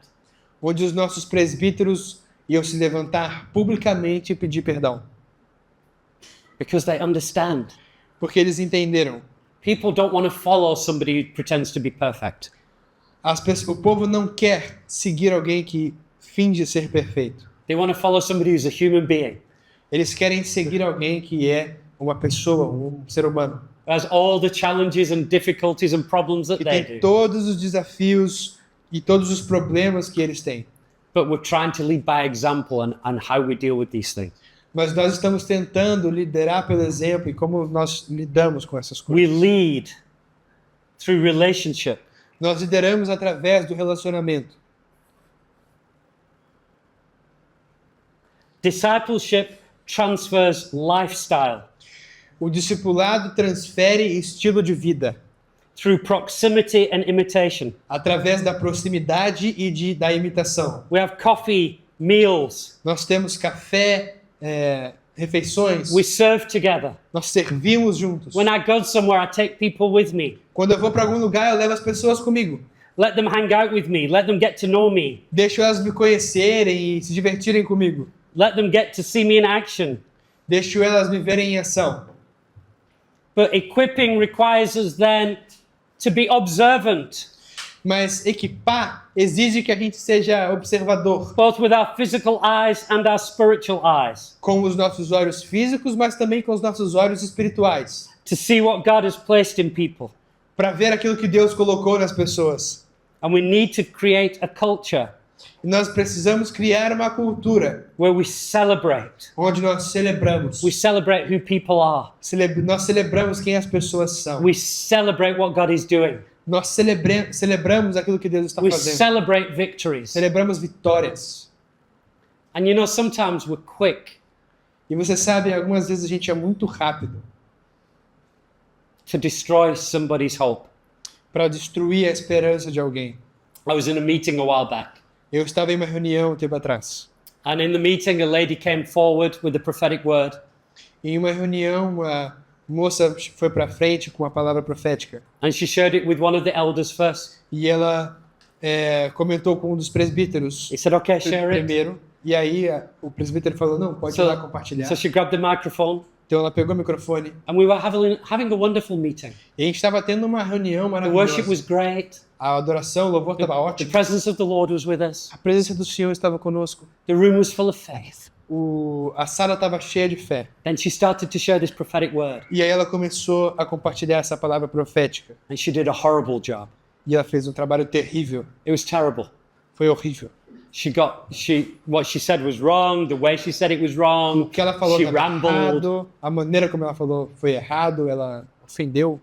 onde os nossos presbíteros iam se levantar publicamente e pedir perdão. Because they understand. Porque eles entenderam. People don't want to follow somebody who pretends to be perfect. O povo não quer seguir alguém que finge ser perfeito. They want to follow somebody who's a human being, Eles querem seguir alguém que é uma pessoa, um ser humano. who has all the challenges and difficulties and problems that Que they tem do. todos os desafios e todos os problemas que eles têm. But we're trying to lead by example and how we deal with these things. Mas nós estamos tentando liderar pelo exemplo e como nós lidamos com essas We coisas. lead through relationship. Nós lideramos através do relacionamento. Discipleship transfers lifestyle O discipulado transfere estilo de vida through proximity and imitation. através da proximidade e da imitação. We have coffee, meals. Nós temos café, refeições, We serve together. nós servimos juntos. When I go somewhere, I take people with me. Quando eu vou para algum lugar, eu levo as pessoas comigo. Let them hang out with me. Let them get to know me. Deixo elas me conhecerem e se divertirem comigo. Let them get to see me in action. Deixo elas me verem em ação. But equipping requires us then to be observant, Mas equipar exige que a gente seja observador, both with our physical eyes and our spiritual eyes, com os nossos olhos físicos, mas também com os nossos olhos espirituais, to see what God has placed in people. para ver aquilo que Deus colocou nas pessoas. And we need to create a culture E nós precisamos criar uma cultura where we celebrate. onde nós celebramos. We celebrate who people are. Nós celebramos quem as pessoas são. We celebrate what God is doing. Nós celebramos aquilo que Deus está We fazendo. celebrate victories. Celebramos vitórias. And you know, sometimes we're quick E você sabe, algumas vezes a gente é muito rápido to destroy somebody's hope. para destruir a esperança de alguém. I was in a meeting a while back. Eu estava em uma reunião um tempo atrás. And in the meeting, a lady came forward with a prophetic word. Em uma reunião, uma moça foi para frente com uma palavra profética. And she shared it with one of the elders first. E ela comentou com um dos presbíteros He said, okay, share it. primeiro. E aí o presbítero falou, não, pode ir lá compartilhar. So she grabbed the microphone. Então ela pegou o microfone. And we were having a wonderful meeting. E a gente estava tendo uma reunião The worship maravilhosa. was great. A adoração, o louvor estava The ótimo. presence of the Lord was with us. A presença do Senhor estava conosco. The room was full of faith. A sala estava cheia de fé. Then she started to share this prophetic word. E aí ela começou a compartilhar essa palavra profética. And she did a horrible job. E ela fez um trabalho terrível. It was terrible. Foi horrível. What she said was wrong. The way she said it was O wrong. que ela falou She estava rambled. errado. A maneira como ela falou foi errado. Ela ofendeu.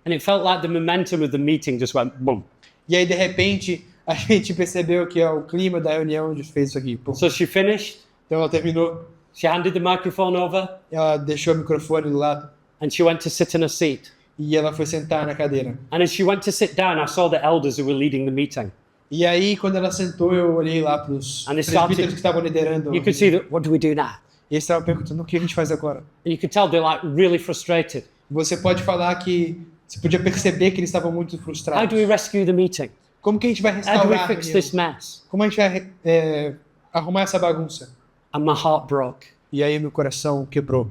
And it felt like the momentum of the meeting just went boom. E aí, de repente, a gente percebeu que o clima da reunião fez isso aqui. Pô. So she finished. Então ela terminou. She handed the microphone over. Ela deixou o microfone do lado. And she went to sit in a seat. E ela foi sentar na cadeira. And as she went to sit down, I saw the elders who were leading the meeting. E aí, quando ela sentou, eu olhei lá para os And they presbíteros started- que estavam liderando. You could see that, what do we do now? E eles estavam perguntando, o que a gente faz agora? And you could tell they're like really frustrated. Você pode falar que... Você podia perceber que eles estavam muito How frustrados. do we rescue the meeting? Como que a gente vai How do we restaurar a fix reunião? this mess? Como a gente vai arrumar essa bagunça? And my heart broke. E aí meu coração quebrou.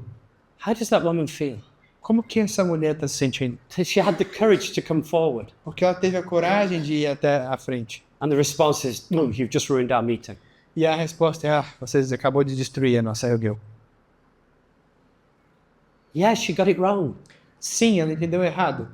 How does that woman feel? Como que essa mulher está se sentindo? She had the courage to come forward. Porque ela teve a coragem de ir até a frente. And the response is, no, you've just ruined our meeting. E a resposta é, vocês acabou de destruir a nossa reunião. Yes, she got it wrong. Sim, ela entendeu errado.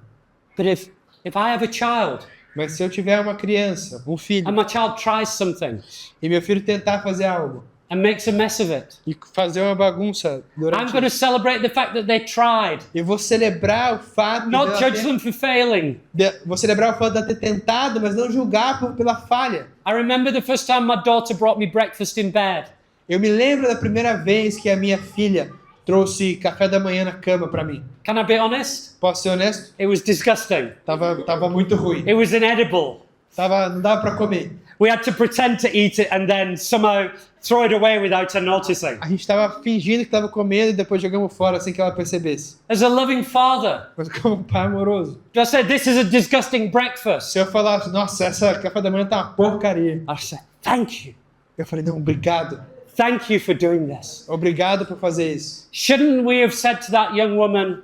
But if I have a child Mas se eu tiver uma criança, um filho, and my child tries something e meu filho tentar fazer algo, and makes a mess of it, e fazer uma bagunça I'm durante going to celebrate the fact that they tried, eu vou celebrar o fato not dela judge them for failing. vou celebrar o fato dela ter tentado, mas não julgar pela falha. I remember the first time my daughter brought me breakfast in bed. Eu me lembro da primeira vez que a minha filha trouxe café da manhã na cama para mim. Can I be honest? Posso ser honesto? It was disgusting. Tava muito ruim. It was inedible. Não dava para comer. We had to pretend to eat it and then somehow throw it away without her noticing. A gente tava fingindo que tava comendo e depois jogamos fora sem que ela percebesse. As a loving father, Mas como um pai amoroso. I said, this is a disgusting breakfast. Se eu falasse, nossa, essa café da manhã tá uma porcaria. I said, thank you. Eu falei, não, obrigado. Thank you for doing this. Obrigado por fazer isso. Shouldn't we have said to that young woman,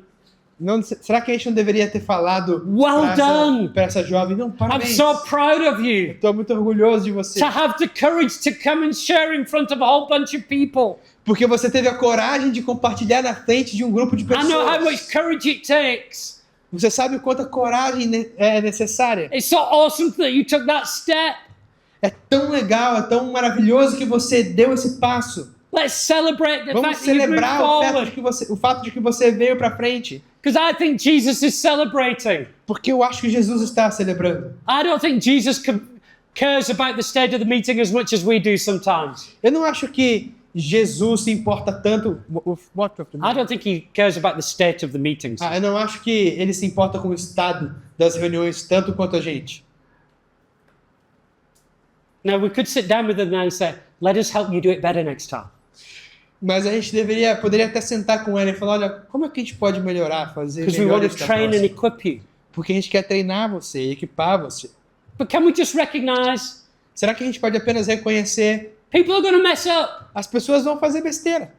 Não, será que a gente não deveria ter falado Well done. pra essa jovem? Não, I'm parabéns. so proud of you Estou muito orgulhoso de você. to have the courage to come and share in front of a whole bunch of people. Porque você teve a coragem de compartilhar na frente de um grupo de I know how much pessoas. courage it takes. Você sabe o quanto a coragem é necessária. It's so awesome that you took that step. É tão legal, é tão maravilhoso que você deu esse passo. Let's celebrate the Vamos fact that you moved celebrar forward. o fato de que você veio para frente. Because I think Jesus is celebrating. Porque eu acho que Jesus está celebrando. I don't think Jesus cares about the state of the meeting as much as we do sometimes. Eu não acho que Jesus se importa tanto. I don't think he cares about the state of the meetings. Eu não acho que ele se importa com o estado das reuniões tanto quanto a gente. Now, we could sit down with them now and say, let us help you do it better next time. Mas a gente poderia até sentar com ela e falar, olha, como é que a gente pode melhorar, fazer Because we melhor want to isso da train and próxima? equip you. Porque a gente quer treinar você, equipar você. But can we just recognize Será que a gente pode apenas reconhecer people are going to mess up? as pessoas vão fazer besteira?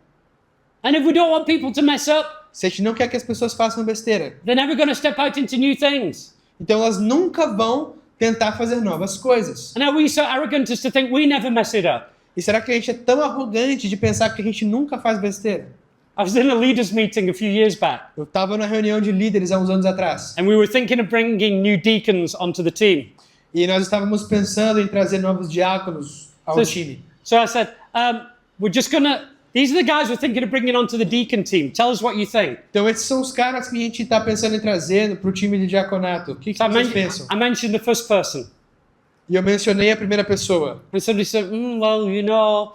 And if we don't want people to mess up, Se a gente não quer que as pessoas façam besteira, they're never going to step out into new things. então elas nunca vão tentar fazer novas coisas. And are we so arrogant as to think we never mess it up? E será que a gente é tão arrogante de pensar que a gente nunca faz besteira? I was in a leaders meeting a few years back, Eu estava na reunião de líderes há uns anos atrás. and we were thinking of bringing new deacons onto the team. E nós estávamos pensando em trazer novos diáconos ao So, time. so I said, we're just gonna. These are the guys we're thinking of bringing onto the deacon team. Tell us what you think. Então esses são os caras que a gente está pensando em trazer para o time de diaconato. O que So vocês pensam? I mentioned the first person, E eu mencionei a primeira pessoa. and somebody said, "Well, you know,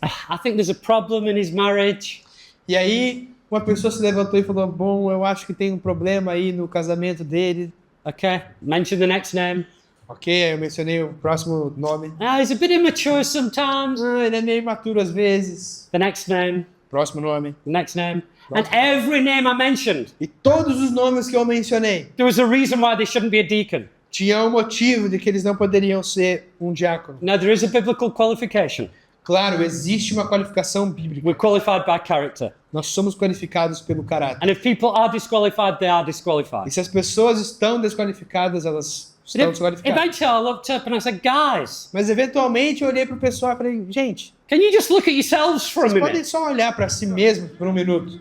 I think there's a problem in his marriage." E aí uma pessoa se levantou e falou, bom, eu acho que tem um problema aí no casamento dele. Okay, mention the next name. Ok, aí eu mencionei o próximo nome. He's a bit immature sometimes. Ele é meio imaturo às vezes. The next name, Próximo nome. the next name, and every name I mentioned, E todos os nomes que eu mencionei, there was a reason why they shouldn't be a deacon. tinha um motivo de que eles não poderiam ser um diácono. Now there is a biblical qualification. Claro, existe uma qualificação bíblica. We're qualified by character, Nós somos qualificados pelo caráter. and if people are disqualified, they are disqualified. E se as pessoas estão desqualificadas, elas estão desqualificadas. Eventually, I looked up and I said, "Guys, Mas eventualmente eu olhei pro pessoal e falei, gente, can you just look at yourselves for a vocês podem minute? só olhar para si mesmo por um minuto.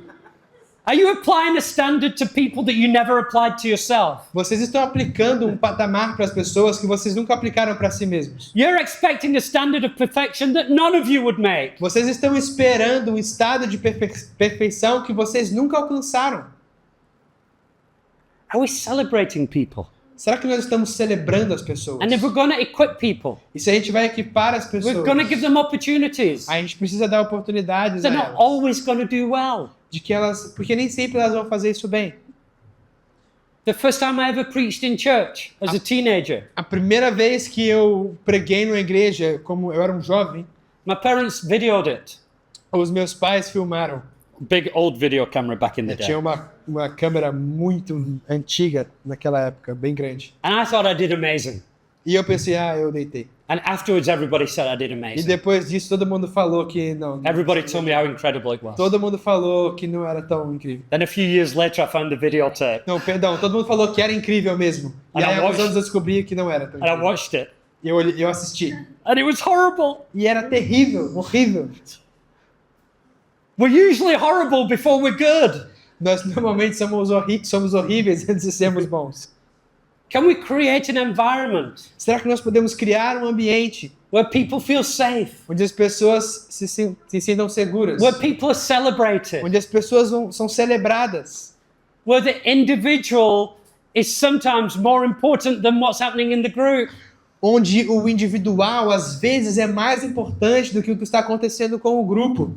Are you applying a standard to people that you never applied to yourself? Vocês estão aplicando um patamar para as pessoas que vocês nunca aplicaram para si mesmos. You're expecting a standard of perfection that none of you would make. Vocês estão esperando um estado de perfeição que vocês nunca alcançaram. Are we celebrating people? Será que nós estamos celebrando as pessoas? And if we're going to equip people, E se a gente vai equipar as pessoas, we're going to give them opportunities. a gente precisa dar oportunidades a They're not elas. always going to do well. De que elas, porque nem sempre elas vão fazer isso bem. The first time I ever preached in church as a teenager, A primeira vez que eu preguei numa igreja, como eu era um jovem, my parents videoed it. os meus pais filmaram. Big old video camera back in the Tinha day. uma câmera muito antiga naquela época, bem grande. And I thought I did amazing. E eu pensei, eu deitei. And afterwards, everybody said I did E amazing. depois disso, todo mundo falou que não. Everybody told me how incredible it was. Todo mundo falou que não era tão incrível. Then a few years later, I found the videotape Não, perdão, todo mundo falou que era incrível mesmo. E And aí, I alguns watched- anos eu descobri que não era tão and I incrível. watched it. E eu assisti. And it was horrible. E era terrível, horrível. We're usually horrible before we're good. Nós normalmente somos horríveis antes de sermos bons. Can we create an environment Será que nós podemos criar um ambiente where people feel safe, onde as pessoas se sintam seguras? where people are celebrated, Onde as pessoas são celebradas? where the individual is sometimes more important than what's happening in the group? Onde o individual, às vezes, é mais importante do que o que está acontecendo com o grupo?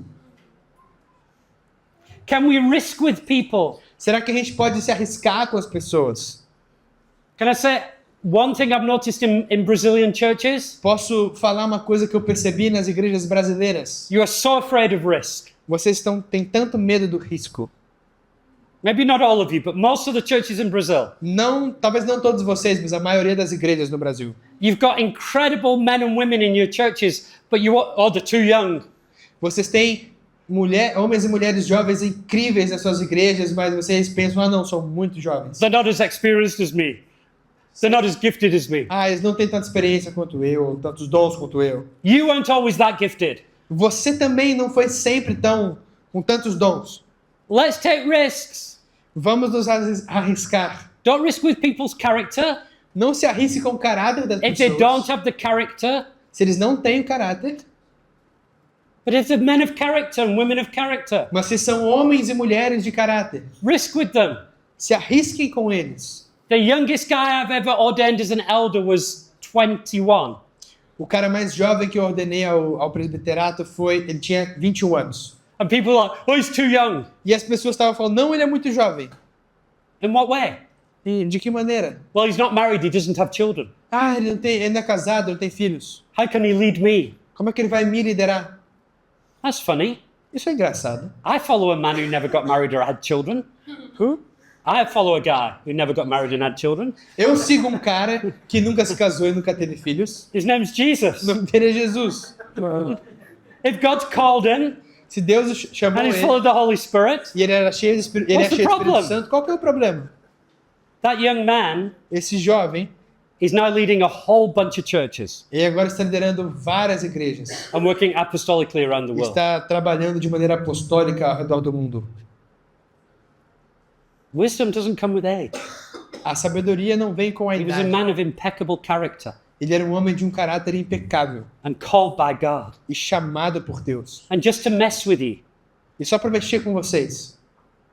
Can we risk with people? Será que a gente pode se arriscar com as pessoas? Can I say one thing I've noticed in Brazilian churches? Posso falar uma coisa que eu percebi nas igrejas brasileiras? You are so afraid of risk. Vocês têm tanto medo do risco. Maybe not all of you, but most of the churches in Brazil. Não, talvez não todos vocês, mas a maioria das igrejas no Brasil. You've got incredible men and women in your churches, but they're too young. Vocês têm homens e mulheres jovens incríveis nas suas igrejas, mas vocês pensam, não, são muito jovens. They're not as experienced as me. They're not as gifted as me. Eles não têm tanta experiência quanto eu, ou tantos dons quanto eu. You weren't always that gifted. Você também não foi sempre com tantos dons. Let's take risks. Vamos nos arriscar. Don't risk with people's character. Não se arrisque com o caráter das If they don't pessoas. have the character, Se eles não têm o caráter, but if they're men of character and women of character, mas se são homens e mulheres de caráter, risk with them. se arrisquem com eles. The youngest guy I've ever ordained as an elder was 21. O cara mais jovem que eu ordenei ao presbiterato ele tinha 21 anos. And people are like, oh, he's too young. E as pessoas estavam falando, não, ele é muito jovem. In what way? E de que maneira? Well, he's not married, he doesn't have children. Ele não é casado, não tem filhos. How can he lead me? Como é que ele vai me liderar? That's funny. Isso é engraçado. I follow a man who never got married or had children. Who? I follow a guy who never got married and had children. Eu sigo um cara que nunca se casou e nunca teve filhos. His name's Jesus. O nome dele é Jesus. If God's called him Se Deus o chamou and he's ele full of the Holy Spirit, e ele era cheio do Espírito, What's the problem? Santo, qual que é o problema? that young man Esse jovem, is now leading a whole bunch of churches ele agora está liderando várias igrejas. and working apostolically around the world. Está trabalhando de maneira apostólica ao redor do mundo. Wisdom doesn't come with age. A sabedoria não vem com a He was a idade. man of impeccable character Ele era um homem de um caráter impecável and called by God. e chamado por Deus. And just to mess with you, E só para mexer com vocês,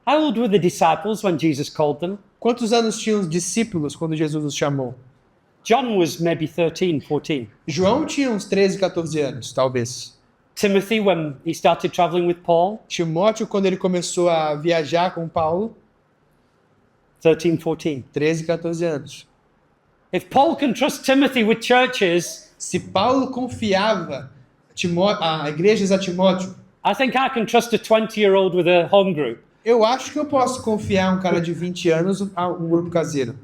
how old were the disciples when Jesus called them? quantos anos tinham os discípulos quando Jesus os chamou? John was maybe 13, 14. João tinha uns 13, 14 anos, talvez. Timothy, when he started traveling with Paul, Timóteo, quando ele começou a viajar com Paulo, 13, 14. 13, 14 anos. If Paul can trust Timothy with churches, Se Paulo confiava a igrejas a Timóteo, I think I can trust a 20-year-old with a home group. eu acho que eu posso confiar um cara de 20 anos a um grupo caseiro.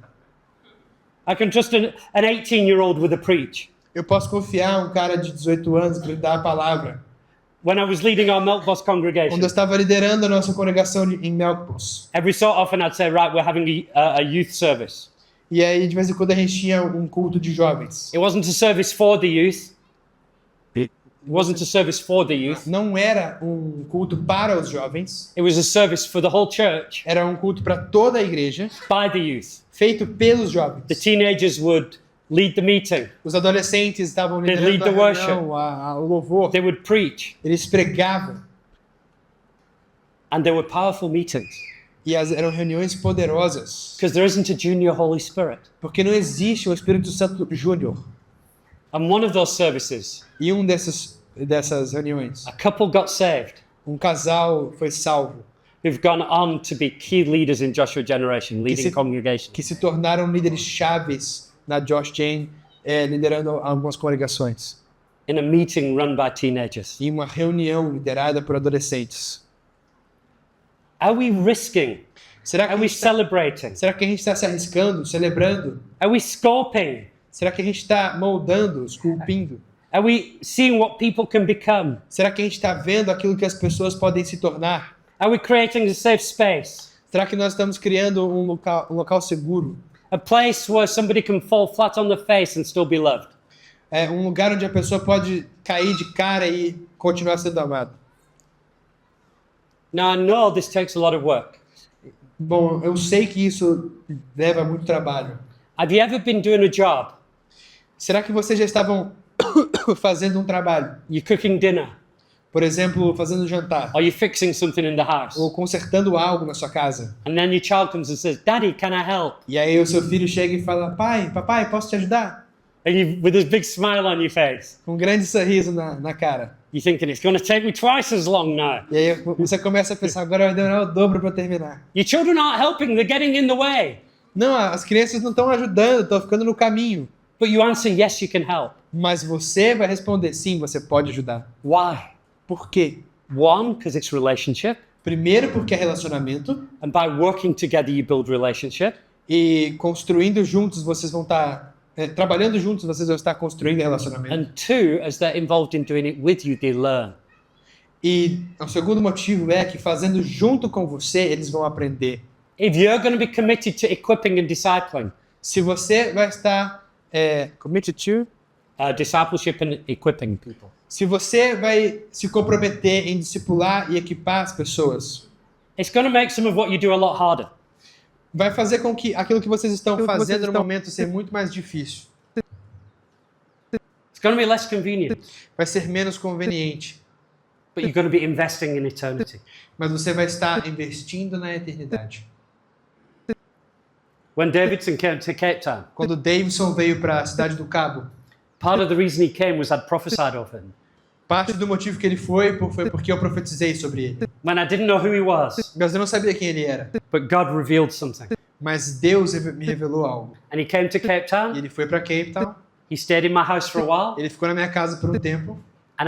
I can trust an 18-year-old with a preach. Eu posso confiar um cara de 18 anos para ele dar a palavra. When I was leading our Melkbos Quando congregation, eu estava liderando a nossa congregação em Melkbos. every so often I'd say, right, we're having a youth service. E aí, de vez em quando, a gente tinha um culto de jovens. It wasn't a service for the youth. It wasn't a service for the youth. Não era um culto para os jovens, It was a service for the whole church era um culto para toda a igreja, by the youth. feito pelos jovens. The teenagers would lead the meeting. Os adolescentes estavam They liderando lead the a reunião, o louvor. They would preach. Eles pregavam. And they were powerful meetings. E eram reuniões poderosas. Because there isn't a junior Holy Spirit. Porque não existe um Espírito Santo Júnior. And one of those services, E dessas reuniões, a couple got saved um casal foi salvo, who've gone on to be key leaders in Joshua Generation, leading se- congregations. que se tornaram líderes chaves na Josh Jane, liderando algumas congregações. In a meeting run by teenagers. Em uma reunião liderada por adolescentes. Are we risking? Será que Are we celebrating? será que a gente está se arriscando, celebrando? Are we scoping? Será que a gente está moldando, esculpindo? Are we seeing what people can become? Será que a gente está vendo aquilo que as pessoas podem se tornar? Are we creating a safe space? Será que nós estamos criando um local seguro? A place where somebody can fall flat on the face and still be loved? É um lugar onde a pessoa pode cair de cara e continuar sendo amada. Now, I know this takes a lot of work. Bom, eu sei que isso leva muito trabalho. Have you ever been doing a job? Será que vocês já estavam fazendo um trabalho? You're cooking dinner, Por exemplo, fazendo jantar. or you're fixing something in the house, Ou consertando algo na sua casa. and then your child comes and says, Daddy, can I help? E aí o seu filho chega e fala, papai, posso te ajudar? And you, with this big smile on your face, Com um grande sorriso na cara. you're thinking, it's going to take me twice as long now. E aí você começa a pensar, agora vai demorar o dobro para terminar. Your children aren't helping, they're getting in the way. Não, as crianças não estão ajudando, estão ficando no caminho. But you answer, yes, you can help. Mas você vai responder, sim, você pode ajudar. Why? Por quê? One, because it's relationship. Primeiro porque é relacionamento. And by working together, you build relationship. E construindo juntos, vocês vão estar... trabalhando juntos, vocês vão estar construindo relacionamento. And two, as they're involved in doing it with you, they learn. E o segundo motivo é que fazendo junto com você, eles vão aprender. If you're going to be committed to equipping and discipling, Se você vai estar committed to... discipleship and equipping people, Se você vai se comprometer em discipular e equipar as pessoas, it's going to make some of what you do a lot harder. vai fazer com que aquilo que vocês estão fazendo no momento ser muito mais difícil. It's going to be less convenient, Vai ser menos conveniente. but you're going to be investing in eternity. Mas você vai estar investindo na eternidade. When Davidson came to Cape Town, Quando Davidson veio para a cidade do Cabo, part of the reason he came was I'd prophesied over him. parte do motivo que ele foi porque eu profetizei sobre ele. When I didn't know who he was, Mas eu não sabia quem ele era. but God revealed something. Mas Deus me revelou algo. And he came to Cape E Town, ele foi para Cape Town, he stayed in my house for a while, ele ficou na minha casa por um tempo, and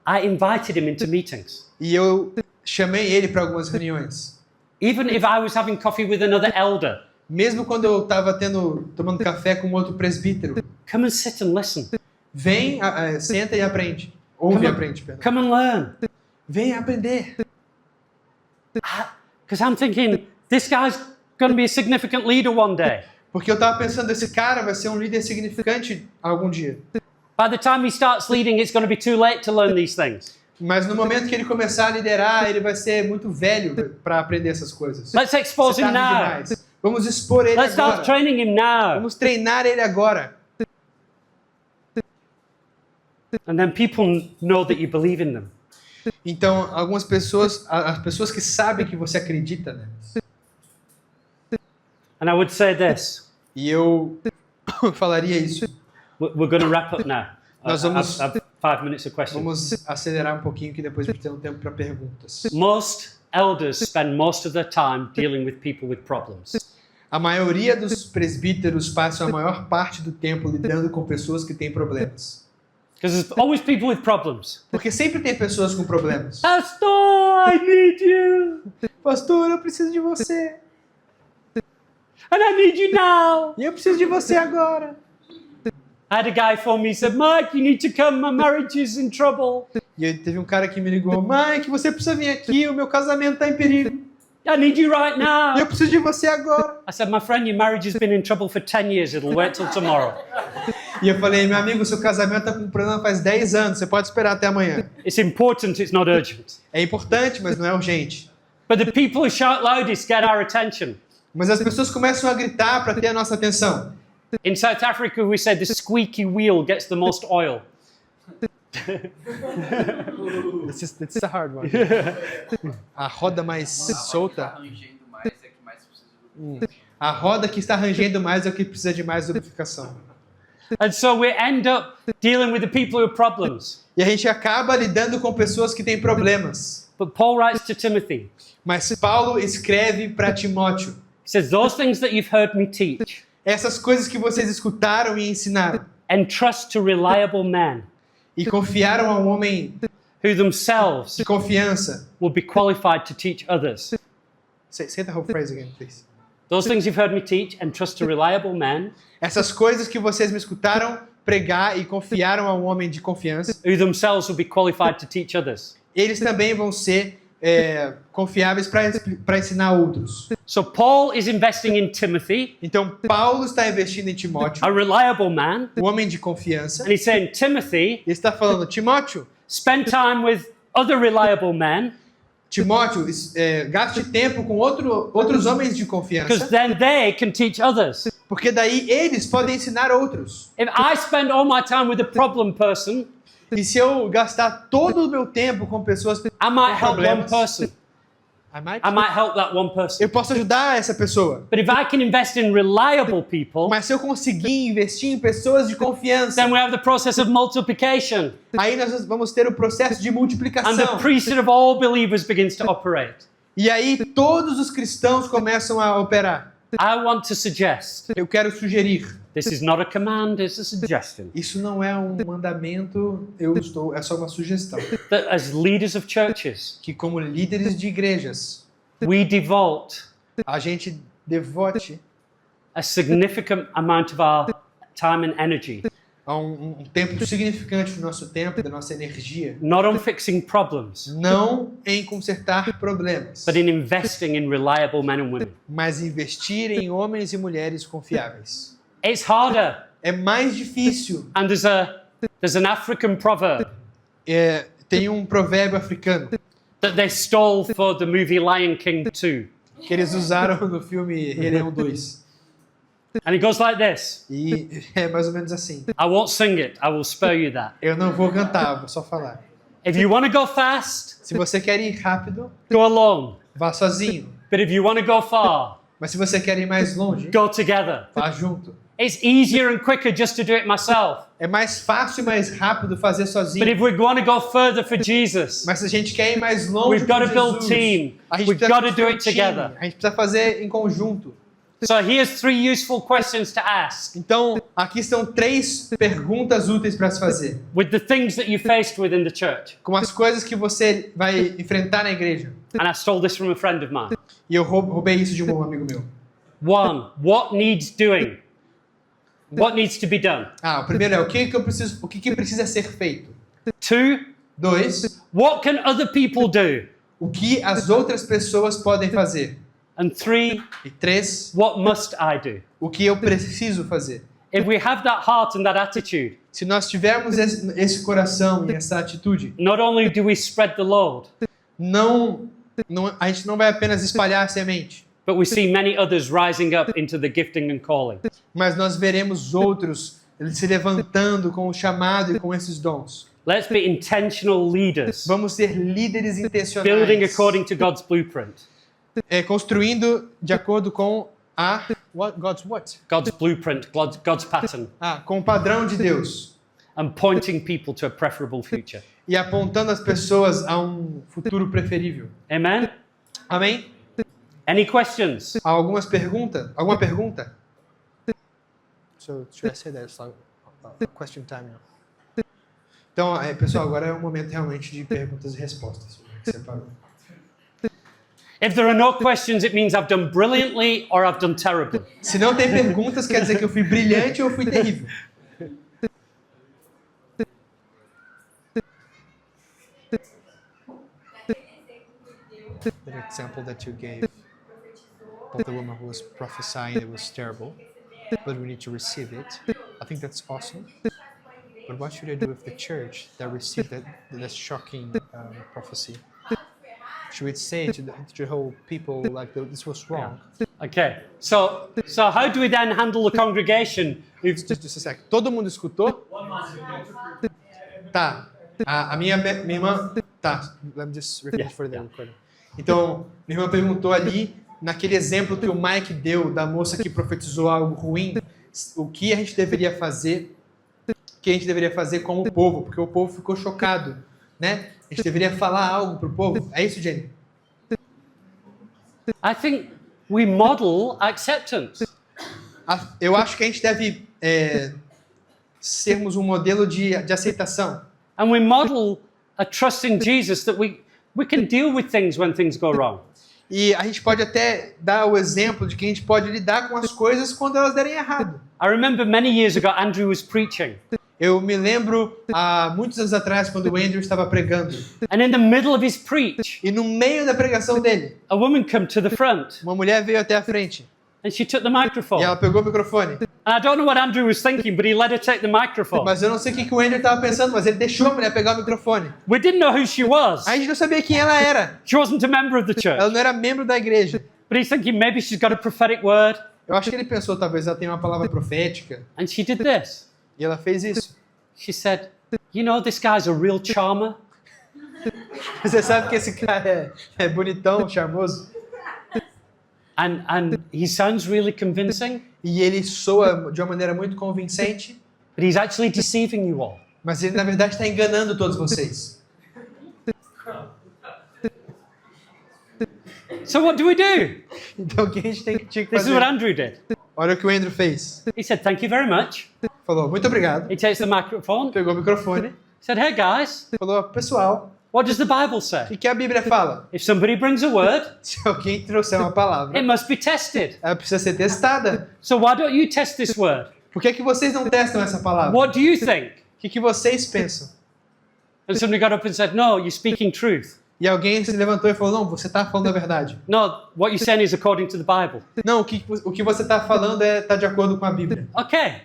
I invited him into meetings. e eu chamei ele para algumas reuniões. Even if I was having coffee with another elder, Mesmo quando eu estava tomando café com outro presbítero, come and sit and listen. vem, senta e aprende. Ouve e aprende, perdão. Come and learn. Vem aprender. Because I'm thinking, this guy's going to be a significant leader one day. Porque eu estava pensando, esse cara vai ser um líder significante algum dia. By the time he starts leading, it's going to be too late to learn these things. Mas no momento que ele começar a liderar, ele vai ser muito velho para aprender essas coisas. Let's expose Vai him ser tarde now. demais. Vamos expor ele Let's start agora. training him now. Vamos treinar ele agora. And then people know that you believe in them. Então, algumas pessoas, as pessoas que sabem que você acredita nelas. And I would say this. E eu falaria isso. We're going to wrap up now. Nós vamos- I've 5 minutes of questions. Vamos acelerar um pouquinho que depois a gente tem um tempo para perguntas. Most elders spend most of their time dealing with people with problems. A maioria dos presbíteros passam a maior parte do tempo lidando com pessoas que têm problemas. Because there's always people with problems. Porque sempre tem pessoas com problemas. Pastor, I need you. Pastor, eu preciso de você. And I need you now. E eu preciso de você agora. I had a guy phone me and said, Mike, you need to come. My marriage is in trouble. E aí teve um cara que me ligou, Mike, você precisa vir aqui, o meu casamento está em perigo. I need you right E now. eu preciso de você agora. I said, my friend, your marriage has been in trouble for 10 years. It'll wait till tomorrow. E eu falei, meu amigo, seu casamento está com um problema faz 10 anos, você pode esperar até amanhã. It's important, it's not urgent. É importante, mas não é urgente. But the people who shout loudest get our attention. Mas as pessoas começam a gritar para ter a nossa atenção. In South Africa, we say the squeaky wheel gets the most oil. It's a hard one. A roda mais solta, Rangendo mais é que mais precisa. a roda que está rangendo mais é o que precisa de mais lubrificação. And so we end up dealing with the people who have problems. E a gente acaba lidando com pessoas que têm problemas. But Paul writes to Timothy. Mas Paulo escreve para Timóteo, He says, those things that you've heard me teach, essas coisas que vocês escutaram e ensinaram, entrust to reliable men e confiaram a um homem who themselves de confiança. will be qualified to teach others. Say the whole phrase again, please. Those things you've heard me teach, entrust to reliable men Essas coisas que vocês me escutaram pregar e confiaram a um homem de confiança, who themselves will be qualified to teach others. eles também vão ser confiáveis para ensinar outros. So Paul is investing in Timothy, Então, Paulo está investindo em Timóteo, a reliable man, um homem de confiança. and he's saying, Timothy, Ele está falando, Timóteo, spend time with other reliable men, Timóteo, gaste tempo com outros homens de because confiança, then they can teach others. porque daí eles podem ensinar outros. If I spend all my time with a problem person, E se eu gastar todo o meu tempo com pessoas com I might help one problemas, person. I might help that one person. eu posso ajudar essa pessoa. But if I can invest in reliable people, Mas se eu conseguir investir em pessoas de confiança, then we have the process of multiplication, aí nós vamos ter o processo de and the multiplicação. priesthood of all believers begins to operate. E aí todos os cristãos começam a operar. I want to suggest, Eu quero sugerir. this is not a command, it's a suggestion, Isso não é um mandamento, é só uma sugestão. that as leaders of churches, Que como líderes de igrejas, we devote a gente devote a significant amount of our time and energy, a um tempo significante do nosso tempo, da nossa energia, not on fixing problems, não em consertar problemas, but in investing in reliable men and women. mas investir em homens e mulheres confiáveis. It's harder, É mais difícil. and there's an African proverb Tem um provérbio africano that they stole for the movie Lion King 2. que eles usaram no filme Rei Leão 2. And it goes like this. E é mais ou menos assim. I won't sing it, I will spare you that. Eu não vou cantar, vou só falar. If you want to go fast, Se você quer ir rápido, go alone. vá sozinho. But if you want to go far, Mas se você quer ir mais longe, go together. vá junto. It's easier and quicker just to do it myself. É mais fácil e mais rápido fazer But sozinho. if we want to go further for Jesus, Mas se a gente quer ir mais longe we've got com to build Jesus, team. a gente We've precisa got to do it construir um time. together. A gente precisa fazer em conjunto. So here's 3 useful questions to ask Então, aqui estão 3 perguntas úteis para se fazer. with the things that you faced with in the church. Com as coisas que você vai enfrentar na igreja. And I stole this from a friend of mine. E eu roubei isso de um amigo meu. 1, what needs doing? What needs to be done? O primeiro é o que precisa ser feito. 2, 2, what can other people do? o que as outras pessoas podem fazer. And 3, E 3, what must I do? o que eu preciso fazer. If we have that heart and that attitude, Se nós tivermos esse coração e essa atitude, not only do we spread the load, a gente não vai apenas espalhar a semente, But we see many others rising up into the gifting and calling. Mas nós veremos outros eles se levantando com o chamado e com esses dons. Let's be intentional leaders, Vamos ser líderes intencionais. building according to God's blueprint. Construindo de acordo com a God's what? God's blueprint, God's pattern, Com o padrão de Deus. and pointing people to a preferable future. E apontando as pessoas a um futuro preferível. Amen? Amém? Any questions? Há algumas perguntas? Alguma pergunta? So, should I say that it's like question time now? Então, pessoal, agora é o momento realmente de perguntas e respostas. Separou. If there are no questions, it means I've done brilliantly or I've done terribly. Se não tem perguntas, quer dizer que eu fui brilhante ou eu fui terrível. The example that you gave of the woman who was prophesying, it was terrible, but we need to receive it. I think that's awesome. But what should I do with the church that received that shocking prophecy? Should we say to the whole people like this was wrong? Okay, so how do we then handle the congregation? Just a sec. Todo mundo escutou? Tá. A minha irmã... Tá. Let me just repeat for the recording. Então, minha irmã perguntou ali, naquele exemplo que o Mike deu da moça que profetizou algo ruim, o que a gente deveria fazer, com o povo, porque o povo ficou chocado, né? A gente deveria falar algo pro povo. É isso, Jenny? I think we model acceptance. Eu acho que a gente deve sermos um modelo de aceitação. And we model a trust in Jesus that we can deal with things when things go wrong. E a gente pode até dar o exemplo de que a gente pode lidar com as coisas quando elas derem errado. I remember many years ago Andrew was preaching. Eu me lembro há muitos anos atrás quando o Andrew estava pregando. And in the middle of his preach, E no meio da pregação dele, a woman came to the front uma mulher veio até a frente and she took the e microphone. ela pegou o microfone. And I don't know what Andrew was thinking, but he let her take the microphone. Mas eu não sei o que o Andrew estava pensando, mas ele deixou a mulher pegar o microfone. We didn't know who she was. A gente não sabia quem ela era. She wasn't a member of the Ela church. não era membro da igreja. But he's thinking maybe she's got a prophetic word. Eu acho que ele pensou, talvez ela tenha uma palavra profética. And she did this. E ela fez isso. She said, you know, this guy's a real charmer. Você sabe que esse cara é bonitão, charmoso. And he sounds really convincing, E ele soa de uma maneira muito convincente. but he's actually deceiving you all. Mas ele, na verdade, está enganando todos vocês. So what do we do? Então, o que a gente tinha que This is what fazer? Andrew did. Olha o que o Andrew fez. He said, thank you very much. Falou, muito obrigado. He takes the microphone. Pegou o microfone. Said, hey guys, Falou, pessoal, what does the Bible o say? que a Bíblia fala? If somebody brings a word, Se alguém trouxer uma palavra, it must be tested. ela precisa ser testada. So why don't you test this word? Por que vocês não testam essa palavra? What do you think? O que vocês pensam? And somebody got up and said, no, you're speaking truth. E alguém se levantou e falou, não, você está falando a verdade. No, what you're saying is according to the Bible. Não, o que você está falando está de acordo com a Bíblia. Okay,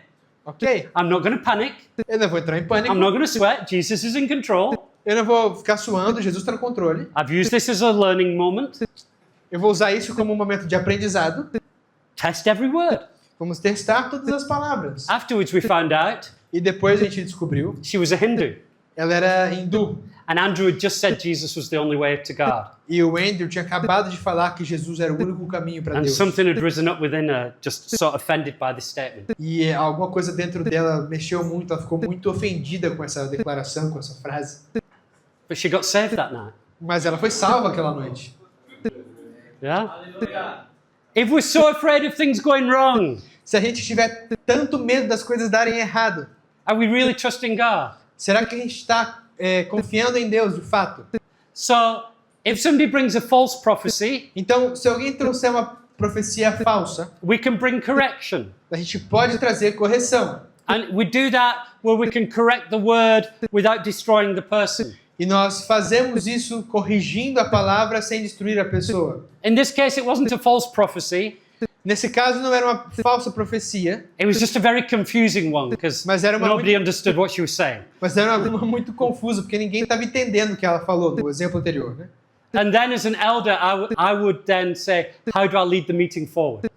Ok? I'm not going to panic. Eu não vou entrar em pânico. I'm not going to sweat. Jesus is in control. Eu não vou ficar suando, Jesus está no controle. I've used this as a learning moment. Eu vou usar isso como um momento de aprendizado. Test every word. Vamos testar todas as palavras. Afterwards, we found out E depois a gente descobriu, she was a Hindu. ela era hindu. And Andrew had just said Jesus was the only way to God. E o Andrew tinha acabado de falar que Jesus era o único caminho para And Deus. something had risen up within her, just sort of offended by this statement. E alguma coisa dentro dela mexeu muito, ela ficou muito ofendida com essa declaração, com essa frase. But she got saved that night. Mas ela foi salva aquela noite. Yeah? If we're so afraid of things going wrong, Se a gente tiver tanto medo das coisas darem errado, are we really trusting God? será que a gente está confiando em Deus de fato? So, if somebody brings a false prophecy, Então, se alguém trouxer uma profecia falsa, we can bring correction. a gente pode trazer correção. And we do that where we can correct the word without destroying the person. E nós fazemos isso corrigindo a palavra sem destruir a pessoa. In this case, it wasn't a false prophecy. Nesse caso, não era uma falsa profecia, It was just a very confusing one because Mas era uma nobody understood what she was saying. mas era uma muito confusa, porque ninguém estava entendendo o que ela falou no exemplo anterior. Né? And then as an elder, I would then say, how do I lead the meeting forward?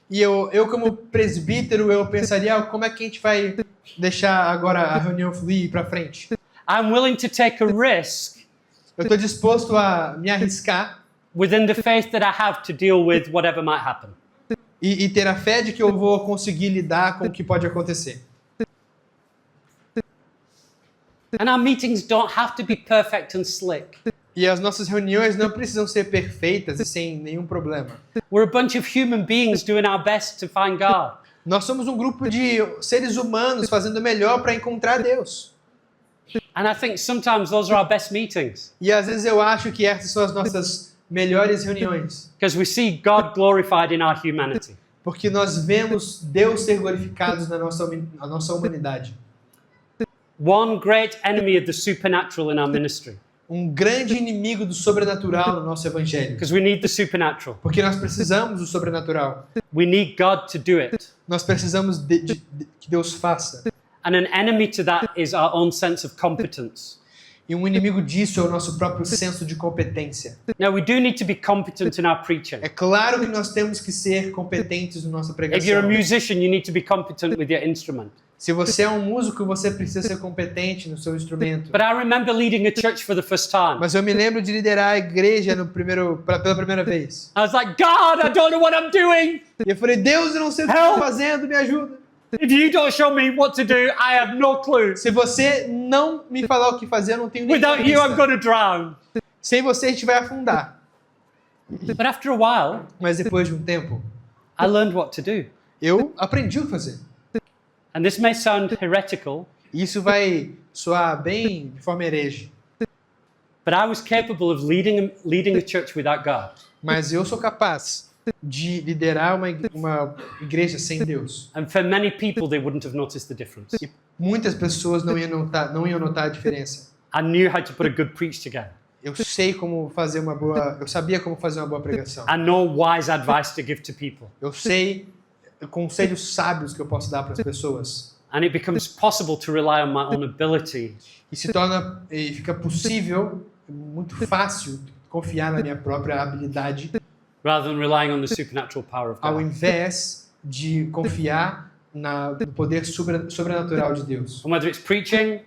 E eu como presbítero, eu pensaria, como é que a gente vai deixar agora a reunião fluir para frente? I'm willing to take a risk Eu estou disposto a me arriscar within the faith that I have to deal with whatever might happen. e ter a fé de que eu vou conseguir lidar com o que pode acontecer. And our meetings don't have to be perfect and slick. E as nossas reuniões não precisam ser perfeitas e sem nenhum problema. We're a bunch of human beings doing our best to find God. Nós somos um grupo de seres humanos fazendo o melhor para encontrar Deus. And I think sometimes those are our best meetings E às vezes eu acho que essas são as nossas melhores reuniões, because we see God glorified in our humanity. porque nós vemos Deus ser glorificado na nossa humanidade. One great enemy of the supernatural in our ministry Um grande inimigo do sobrenatural no nosso evangelho, because we need the supernatural. porque nós precisamos do sobrenatural. We need God to do it. Nós precisamos que Deus faça. And an enemy to that is our own sense of competence. E um inimigo disso é o nosso próprio senso de competência. Now, we do need to be competent in our preaching. É claro que nós temos que ser competentes na nossa If you're a pregação. musician, you need to be competent with your instrument. Se você é um músico, você precisa ser competente no seu instrumento. But I remember leading a church for the first time. Mas eu me lembro de liderar a igreja pela primeira vez. I was like, God, I don't know what I'm doing. E eu falei, Deus, eu não sei o que eu estou fazendo, me ajuda. If you don't show me what to do, I have no clue. Se você não me falar o que fazer, eu não tenho nem Without you, I'm pista. going to drown. Sem você, a gente vai afundar. But after a while, Mas depois de um tempo, I learned what to do. eu aprendi o que fazer. And this may sound heretical, E isso vai soar bem de forma herege. but I was capable of leading a church without God. Mas eu sou capaz de liderar uma igreja sem Deus. And for many people, they wouldn't have noticed the difference. E muitas pessoas não iam notar a diferença. I knew how to put a good preach together. Eu sabia como fazer uma boa pregação. I know wise advice to give to people. Eu sei conselhos sábios que eu posso dar para as pessoas. And it becomes possible to rely on my own ability E fica possível, muito fácil, confiar na minha própria habilidade, rather than relying on the supernatural power of ao God. invés de confiar no poder sobrenatural de Deus. And whether it's preaching,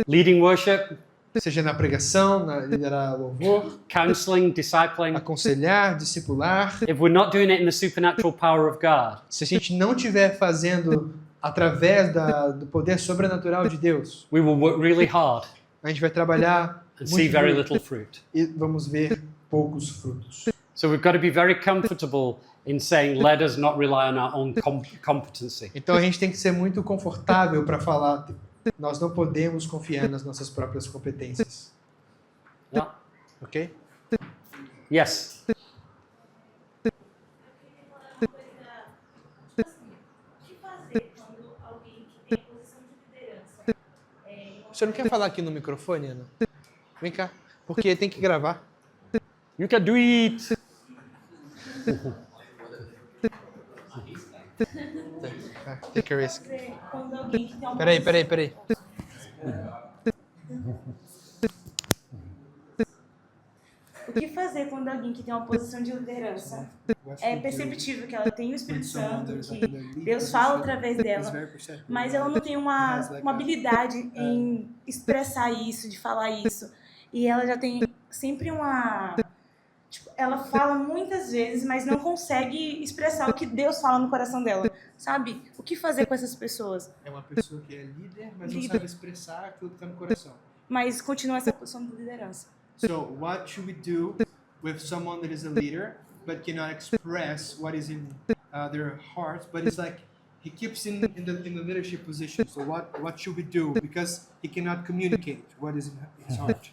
leading worship, Seja na pregação, na liderar louvor, counseling, discipling, aconselhar, discipular. if we're not doing it in the supernatural power of God, Se a gente não estiver fazendo através do poder sobrenatural de Deus, we will work really hard a gente vai trabalhar and see muito very duro little fruit. e vamos ver poucos frutos. So we've got to be very comfortable in saying, let us not rely on our own competency. Então a gente tem que ser muito confortável para falar. Nós não podemos confiar nas nossas próprias competências. Yeah? Ok? Yes. Você não quer falar aqui no microfone, Ana? Vem cá, porque tem que gravar. You can do it. Take a risk. Quando alguém que tem uma Peraí. O que fazer quando alguém que tem uma posição de liderança é perceptível que ela tem o Espírito Santo, que Deus fala através dela, mas ela não tem uma habilidade em expressar isso, de falar isso. E ela já tem sempre uma... Tipo, ela fala muitas vezes, mas não consegue expressar o que Deus fala no coração dela. Sabe? O que fazer com essas pessoas? É uma pessoa que é líder, mas não Líder. sabe expressar aquilo que está no coração. Mas continua essa posição de liderança. So, what should we do with someone that is a leader but cannot express what is in their heart, but it's like he keeps in the leadership position. So, what should we do because he cannot communicate what is in his heart?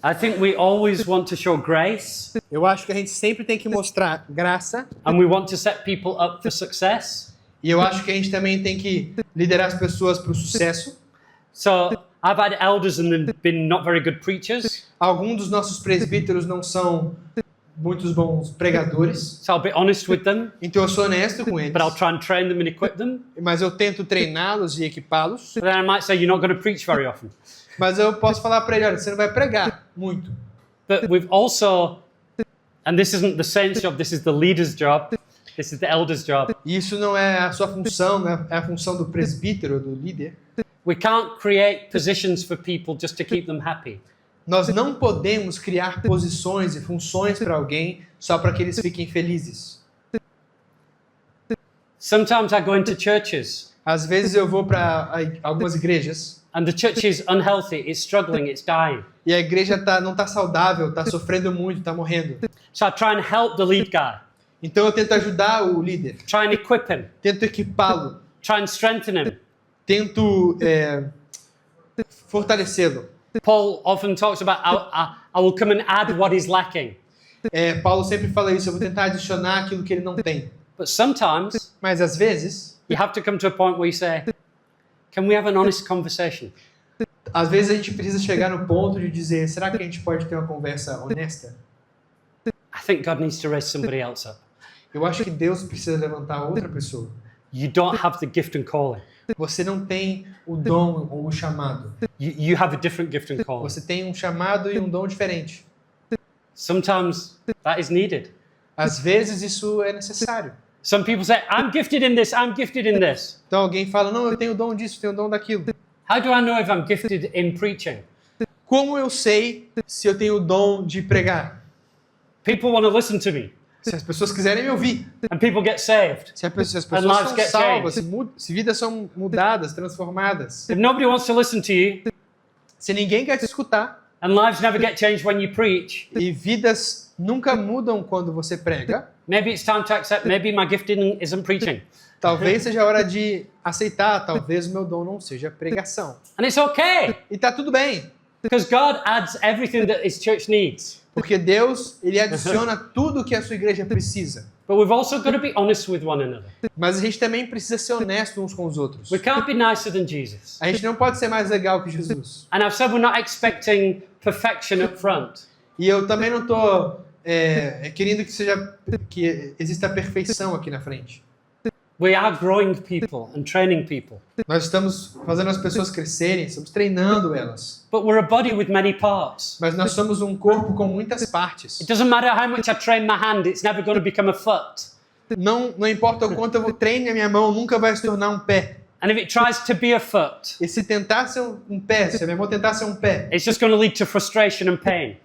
I think we always want to show grace Eu acho que a gente sempre tem que mostrar graça. and we want to set people up for success. E eu acho que a gente também tem que liderar as pessoas para o sucesso. So I've had elders and they've been not very good preachers. Alguns dos nossos presbíteros não são muitos bons pregadores, So I'll be honest with them, então eu sou honesto com eles. but I'll try and train them and equip them. Mas eu tento treiná-los e equipá-los. But then I might say, you're not going to preach very often. Mas eu posso falar para ele, olha, você não vai pregar muito. But we've also, and this isn't the saint's job, this is the leader's job, this is the elder's job. E isso não é a sua função, né? É a função do presbítero, do líder. We can't create positions for people just to keep them happy. Nós não podemos criar posições e funções para alguém só para que eles fiquem felizes. Sometimes I go into churches Às vezes eu vou para algumas igrejas and the church is unhealthy, it's struggling, it's dying. e a igreja não tá saudável, tá sofrendo muito, tá morrendo. So I try and help the lead guy, Então eu tento ajudar o líder, try and equip him, tento equipá-lo, try and strengthen him. tento fortalecê-lo. Paul often talks about, I will come and add what is lacking. Paulo sempre fala isso, eu vou tentar adicionar aquilo que ele não tem. But sometimes Mas às vezes, you have to come to a point where you say, can we have an honest conversation? a gente precisa chegar no ponto de dizer, será que a gente pode ter uma conversa honesta? I think God needs to raise somebody else up. Eu acho que Deus precisa levantar outra pessoa. You don't have the gift and calling. Você não tem o dom ou o chamado. You have a different gift and calling. Você tem um chamado e um dom diferente. Sometimes that is needed. Às vezes isso é necessário. Some people say, I'm gifted in this, I'm gifted in this. Então alguém fala, não, eu tenho o dom disso, tenho o dom daquilo. How do I know if I'm gifted in preaching? Como eu sei se eu tenho o dom de pregar? People want to listen to me, Se as pessoas quiserem me ouvir. and people get saved. Se as pessoas And lives são get salvas, changed. se vidas são mudadas, transformadas. If nobody wants to listen to you, Se ninguém quer te escutar and lives never get changed when you preach, e vidas nunca mudam quando você prega, maybe it's time to accept, maybe my gifting isn't preaching. talvez seja a hora de aceitar, talvez o meu dom não seja pregação. And it's okay, E tá tudo bem, because God adds everything that His church needs. porque Deus, ele adiciona tudo que a sua igreja precisa. But we've also got to be honest with one another. Mas a gente também precisa ser honesto uns com os outros. We can't be nicer than Jesus. A gente não pode ser mais legal que Jesus. And I've said we're not expecting perfection up front. E eu também não estou querendo que exista perfeição aqui na frente. We are growing people and training people. Nós estamos fazendo as pessoas crescerem, estamos treinando elas. But we're a body with many parts. Mas nós somos um corpo com muitas partes. It doesn't matter how much I train my hand, it's never going to become a foot. Não importa o quanto eu treine a minha mão, nunca vai se tornar um pé. And if it tries to be a foot, E se tentar ser um pé, se a minha mão tentar ser um pé, it's just going to lead to frustration and pain.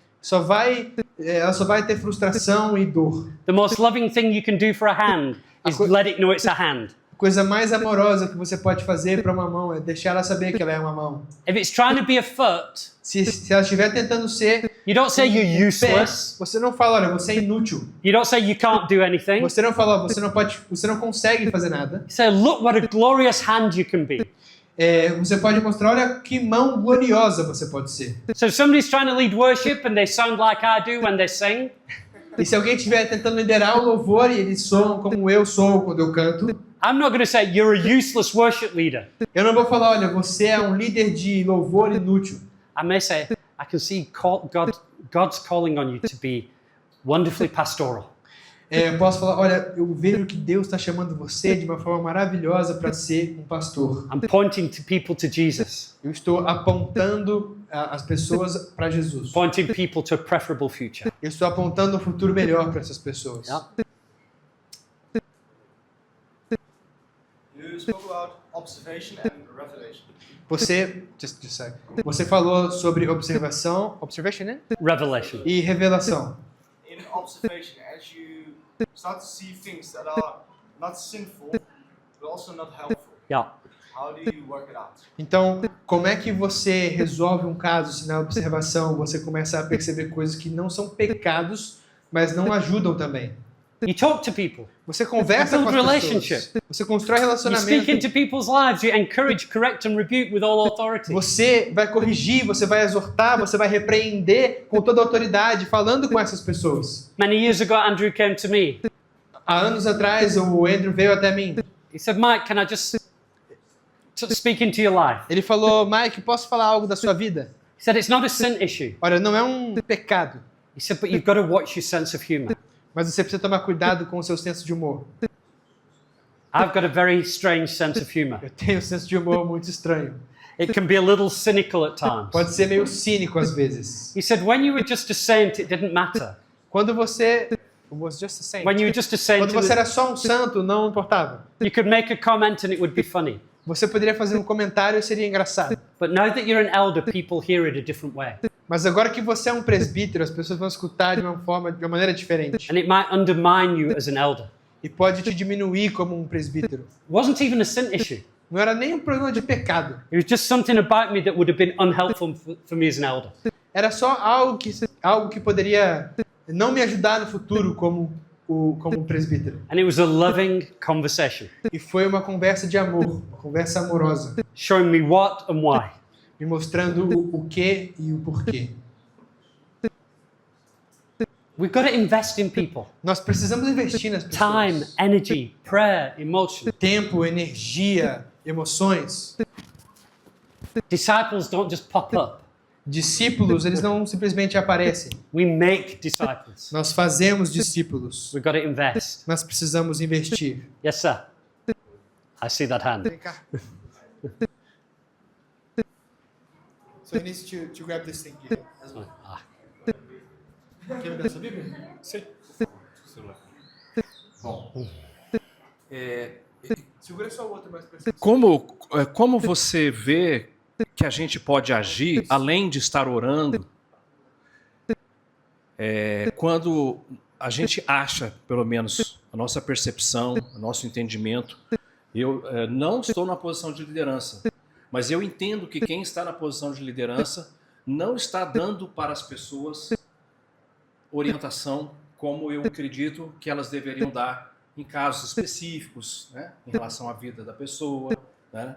ela só vai ter frustração e dor. The most loving thing you can do for a hand is let it know it's a hand. A coisa mais amorosa que você pode fazer para uma mão é deixar ela saber que ela é uma mão. If it's trying to be a foot, Se ela estiver tentando ser you don't say you're pé, useless. você não fala, olha, você é inútil. You don't say you can't do anything. Você não fala, você não consegue fazer nada. You say, look what a glorious hand you can be. Você pode mostrar, olha que mão gloriosa você pode ser. So if somebody's trying to lead worship and they sound like I do when they sing, E se alguém estiver tentando liderar o louvor e eles soam como eu sou quando eu canto, I'm not going to say you're a useless worship leader. eu não vou falar, olha, você é um líder de louvor inútil. I may say, I can see God's calling on you to be wonderfully pastoral. Eu posso falar, olha, eu vejo que Deus está chamando você de uma forma maravilhosa para ser um pastor. I'm pointing to people to Jesus, Eu estou apontando as pessoas para Jesus. pointing people to a preferable future. Eu estou apontando um futuro melhor para essas pessoas. Yeah. You spoke about observation and revelation. Você falou sobre observation, né? Revelation. E revelação. In observation, as you start to see things that are not sinful, but also not helpful, Yeah. how do you work it out? Então, como é que você resolve um caso se na observação você começa a perceber coisas que não são pecados, mas não ajudam também? You talk to people. Você conversa com Build as relationship. pessoas. Você constrói You speak relacionamento. into people's lives. You encourage, correct, and rebuke with all authority. Você vai corrigir, você vai exortar, você vai repreender com toda a autoridade, falando com essas pessoas. Many years ago, Andrew came to me. Há anos atrás, o Andrew veio até mim. He said, Mike, can I just speak into your life? Ele falou, Mike, posso falar algo da sua vida? He said, it's not a sin issue. Olha, não é um pecado, He said, but you've got to watch your sense of humor. mas você precisa tomar cuidado com o seu senso de humor. I've got a very strange sense of humor. Eu tenho um senso de humor muito estranho. It can be a little cynical at times. Pode ser meio cínico às vezes. He said, when you were just a saint, it didn't matter. Quando você was just a saint. When you were just a saint, Quando você era só um santo, não importava. you could make a comment and it would be funny. Você poderia fazer um comentário e seria engraçado. But now that you're an elder, people hear it a different way. Mas agora que você é um presbítero, as pessoas vão escutar de uma maneira diferente. And it might undermine you as an elder. E pode te diminuir como um presbítero. It wasn't even a sin issue. Não era nem um problema de pecado. It was just something about me that would have been unhelpful for me as an elder. Era só algo que poderia não me ajudar no futuro como um presbítero. And it was a loving conversation, E foi uma conversa de amor, uma conversa amorosa, showing me what and why. me mostrando o que e o porquê. We've got to invest in people. Nós precisamos investir nas Time, pessoas. energy, prayer, emotion. Tempo, energia, emoções. Disciples don't just pop up. Discípulos, eles não simplesmente aparecem. We make disciples. Nós fazemos discípulos. We've got to invest. Nós precisamos investir. Yes, sir. I see that hand. Vem cá. So he needs to grab this thing here. Ah. Quer me dar sua Bíblia? Sim. Bom, Segura só o outro mais pra cima. como você vê que a gente pode agir além de estar orando quando a gente acha, pelo menos a nossa percepção, o nosso entendimento, eu não estou na posição de liderança, mas eu entendo que quem está na posição de liderança não está dando para as pessoas orientação como eu acredito que elas deveriam dar em casos específicos, né, em relação à vida da pessoa, né?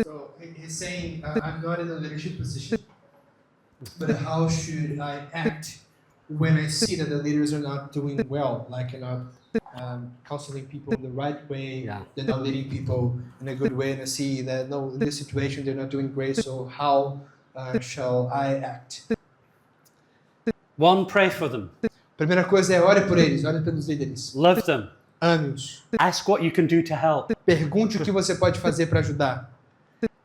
So he's saying, I'm not in a leadership position, but how should I act when I see that the leaders are not doing well, like you're not counseling people in the right way, Yeah. they're not leading people in a good way, and I see that no, in this situation they're not doing great, so how shall I act? One, pray for them. Primeira coisa é ore por eles, ore pelos líderes. Love them. Ame-os. Ask what you can do to help. Pergunte o que você pode fazer para ajudar.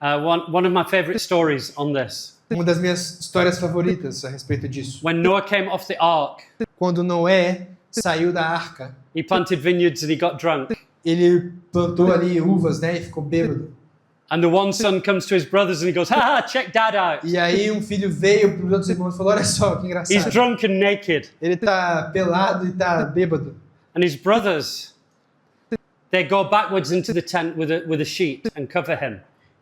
One of my favorite stories on this. Uma das minhas histórias favoritas a respeito disso. When Noah came off the ark, Quando Noé saiu da arca, he planted vineyards and he got drunk. ele plantou ali uvas, né, e ficou bêbado. And the one son comes to his brothers and he goes, ha, check dad out. E aí um filho veio para os outros irmãos e falou, olha só que He's engraçado. drunk and naked. Ele tá pelado e tá bêbado. And his brothers, they go backwards into the tent with a sheet and cover him.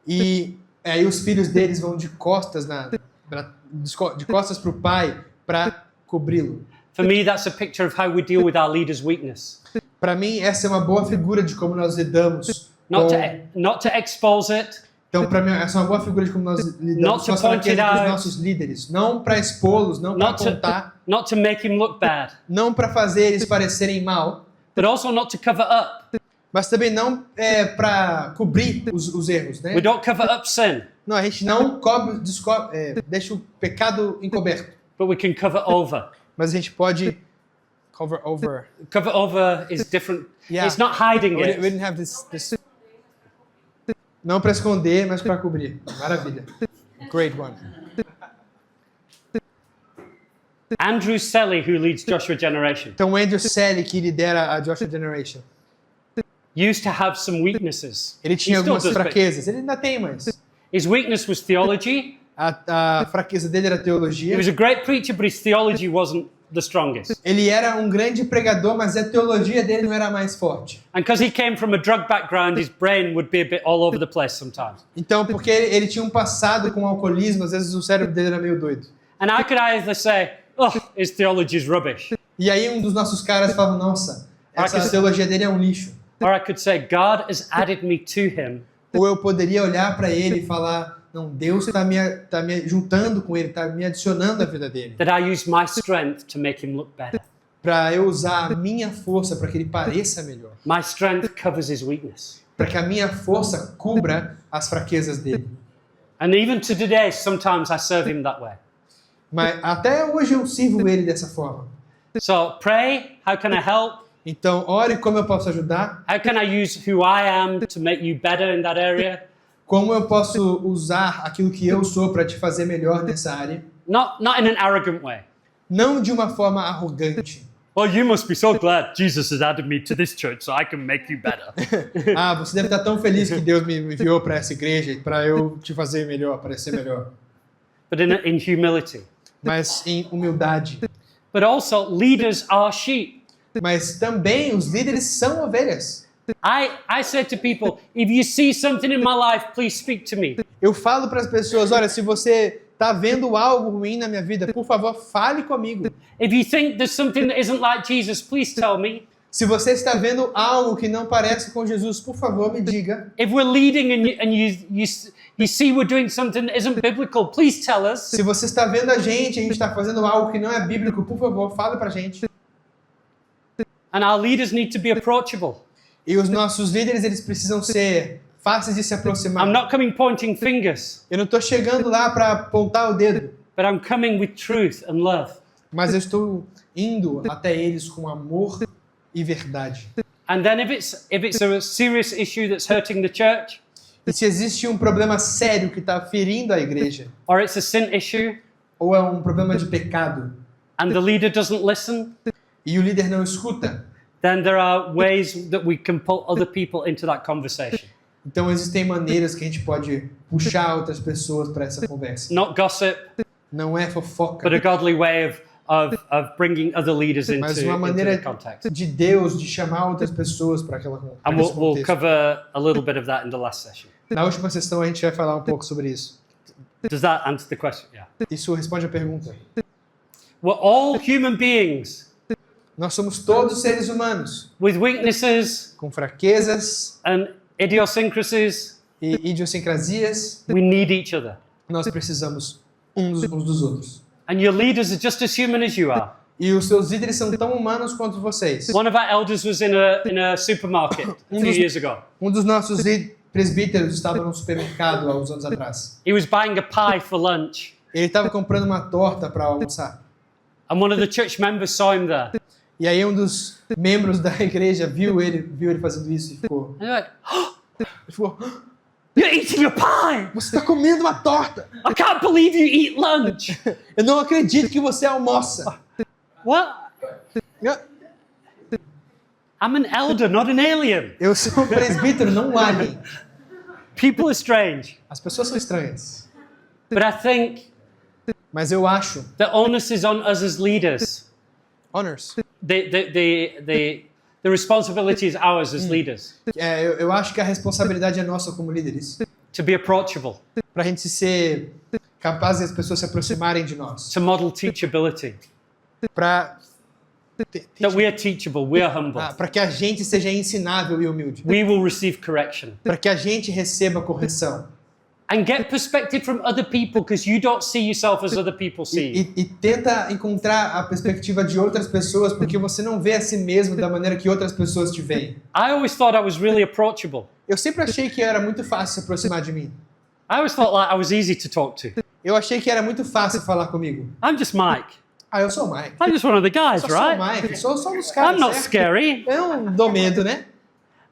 E aí os filhos deles vão de costas de costas para o pai para cobri-lo. For me, that's a picture of how we deal with our leader's weakness. Para mim essa é uma boa figura de como nós lidamos Not to expose it, Então, para mim, essa é uma boa figura de como nós lidamos com as fraquezas dos nossos líderes. Não para expô-los, não para apontar, not to make him look bad, não para fazer eles parecerem mal, but also not to cover up. mas também não para cobrir os erros, né? We don't cover up sin, Não, a gente não deixa o pecado encoberto, but we can cover over. mas a gente pode cover over. Cover over is different. Yeah. It's not hiding We it. didn't have this. Não para esconder, mas para cobrir. Maravilha. Great one. Andrew Selly, who leads Joshua Generation, Então, o Andrew Selly, que lidera a Joshua Generation, used to have some weaknesses. ele tinha He still algumas does, but fraquezas. Ele ainda tem, mas his weakness was theology. a fraqueza dele era He teologia. was a great preacher, but his theology wasn't the strongest. Ele era um grande pregador, mas a teologia dele não era mais forte. And because he came from a drug background, his brain would be a bit all over the place sometimes. Então, porque ele tinha um passado com alcoolismo, às vezes o cérebro dele era meio doido. And I could either say, oh, his theology is rubbish. E aí um dos nossos caras falava, nossa, essa teologia dele é um lixo. Or I could say, God has added me to him. Ou eu poderia olhar para ele e falar, não, Deus está me juntando com ele, está me adicionando à vida dele. That I use my strength to make him look better. Para eu usar a minha força para que ele pareça melhor. My strength covers his weakness. Para que a minha força cubra as fraquezas dele. And even to today, sometimes I serve him that way. Mas até hoje eu sirvo ele dessa forma. So pray, how can I help? Então, ore como eu posso ajudar. How can I use who I am to make you better in that area? Como eu posso usar aquilo que eu sou para te fazer melhor nessa área? Not in an arrogant way. Não de uma forma arrogante. Well, you must be so glad Jesus has added me to this church so I can make you better. Ah, você deve estar tão feliz que Deus me enviou para essa igreja para eu te fazer melhor, parecer melhor. But in humility. Mas em humildade. But also, leaders are sheep. Mas também os líderes são ovelhas. I say to people, if you see something in my life, please speak to me. Eu falo para as pessoas, olha, se você está vendo algo ruim na minha vida, por favor, fale comigo. If you think there's something that isn't like Jesus, please tell me. Se você está vendo algo que não parece com Jesus, por favor, me diga. If we're leading and you see we're doing something that isn't biblical, please tell us. Se você está vendo a gente está fazendo algo que não é bíblico, por favor, fale para a gente. And our leaders need to be approachable. E os nossos líderes, eles precisam ser fáceis de se aproximar. I'm not coming pointing fingers, Eu não estou chegando lá para apontar o dedo, but I'm coming with truth and love. mas eu estou indo até eles com amor e verdade. And then if it's a serious issue that's hurting the church, E se existe um problema sério que está ferindo a igreja, or it's a sin issue, ou é um problema de pecado, and the leader doesn't listen, e o líder não escuta, then there are ways that we can pull other people into that conversation. então existem maneiras que a gente pode puxar outras pessoas para essa conversa. Not gossip, Não é fofoca, but a godly way of bringing other leaders mas into uma maneira the context. de Deus de chamar outras pessoas para aquela para And esse we'll contexto. cover a little bit of that in the last session. Na última sessão a gente vai falar um pouco sobre isso. Does that answer the question? Yeah. Isso responde a pergunta. We're all human beings Nós somos todos seres humanos, with weaknesses com fraquezas and idiosyncrasies. e idiosincrasias. We need each other. Nós precisamos uns dos outros. And your leaders are just as human as you are. E os seus líderes são tão humanos quanto vocês. One of our elders was in a supermarket a few years ago. Um dos nossos presbíteros estava no supermercado há uns anos atrás. He was buying a pie for lunch, Ele estava comprando uma torta para almoçar. and one of the church members saw him there. E aí um dos membros da igreja viu ele fazendo isso e ficou, And they're like, ele ficou, "You're eating a pie! você está comendo uma torta! I can't believe you eat lunch!" Eu não acredito que você almoça! What? I'm an elder, not an alien. Eu sou um presbítero, não um alien. People are strange. As pessoas são estranhas. But I think Mas eu acho, the onus is on us as leaders. honors, The responsibility is ours as leaders eu acho que a responsabilidade é nossa como líderes. to be approachable, Para a gente ser capaz de as pessoas se aproximarem de nós. to model teachability. Para That we are teachable, we are humble. para que a gente seja ensinável e humilde. We will receive correction. Para que a gente receba correção. And get perspective from other people because you don't see yourself as other people see. E tenta encontrar a perspectiva de outras pessoas, porque você não vê a si mesmo da maneira que outras pessoas te veem. I always thought I was really approachable. Eu sempre achei que era muito fácil se aproximar de mim. I always felt like I was easy to talk to. Eu achei que era muito fácil falar comigo. I'm just Mike. Ah, eu sou o Mike. I'm just one of the guys, Só sou o right? Mike, sou um dos caras, I'm not certo? scary. Eu não dou medo, né?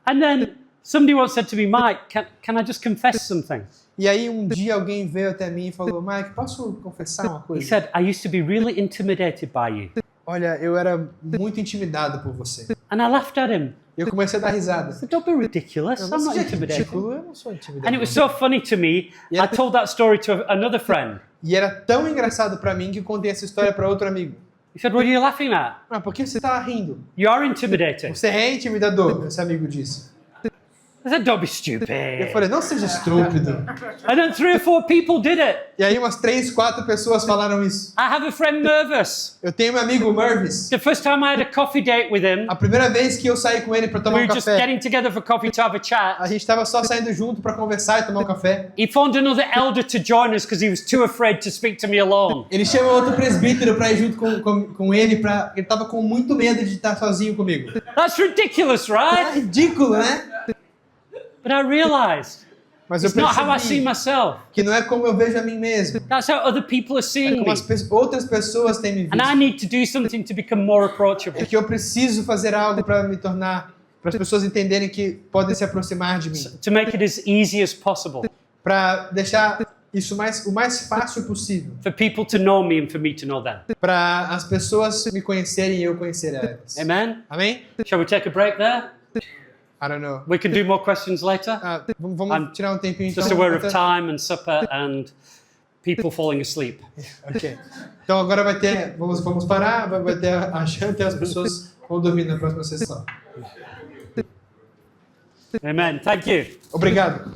And then somebody once said to me, Mike, can I just confess something? E aí um dia alguém veio até mim e falou, Mike, posso confessar uma He coisa? said, I used to be really intimidated by you. Olha, eu era muito intimidado por você. And I laughed at him. E eu comecei a dar risada. I said, don't be ridiculous. Eu I'm não not sou intimidated. ridículo, eu não sou intimidado. And it was so funny to me. I told that story to another friend. E era tão engraçado pra mim que eu contei essa história pra outro amigo. He said, what are you laughing at? Ah, por que você tá rindo? You are intimidating. Você é intimidador, esse amigo disse. I said, don't be Eu stupid. falei, não seja estúpido. And then 3 or 4 people did it. E aí umas 3, 4 pessoas falaram isso. I have a friend, Mervis. Eu tenho um amigo, Mervis. The first time I had a coffee date with him, A primeira vez que eu saí com ele pra we tomar um were just café, getting together for coffee to have a a chat. gente tava só saindo junto pra conversar e tomar um café. He phoned another elder to join us because he was too afraid to speak to me alone. Ele chamou outro presbítero pra ir junto com ele, ele tava com muito medo de estar sozinho comigo. That's ridiculous, É right? ridículo, né? But I realized Mas eu it's not how I see percebi myself. que não é como eu vejo a mim mesmo. That's how other people are É seeing como me. as outras pessoas têm me And I visto. need to do something to become more approachable. É que eu preciso fazer algo para me tornar, para as pessoas entenderem que podem se aproximar de mim. To make it as easy as possible. para deixar isso o mais fácil possível. For people to know me and for me to know them. Para as pessoas me conhecerem e eu conhecer elas. Amen? Amém? Shall we take a break there? I don't know. We can do more questions later. Vamos tirar um tempinho então. Just aware of time and supper and people falling asleep. Ok. Então agora vamos parar, vai ter a janta e as pessoas vão dormir na próxima sessão. Amen. Thank you. Obrigado.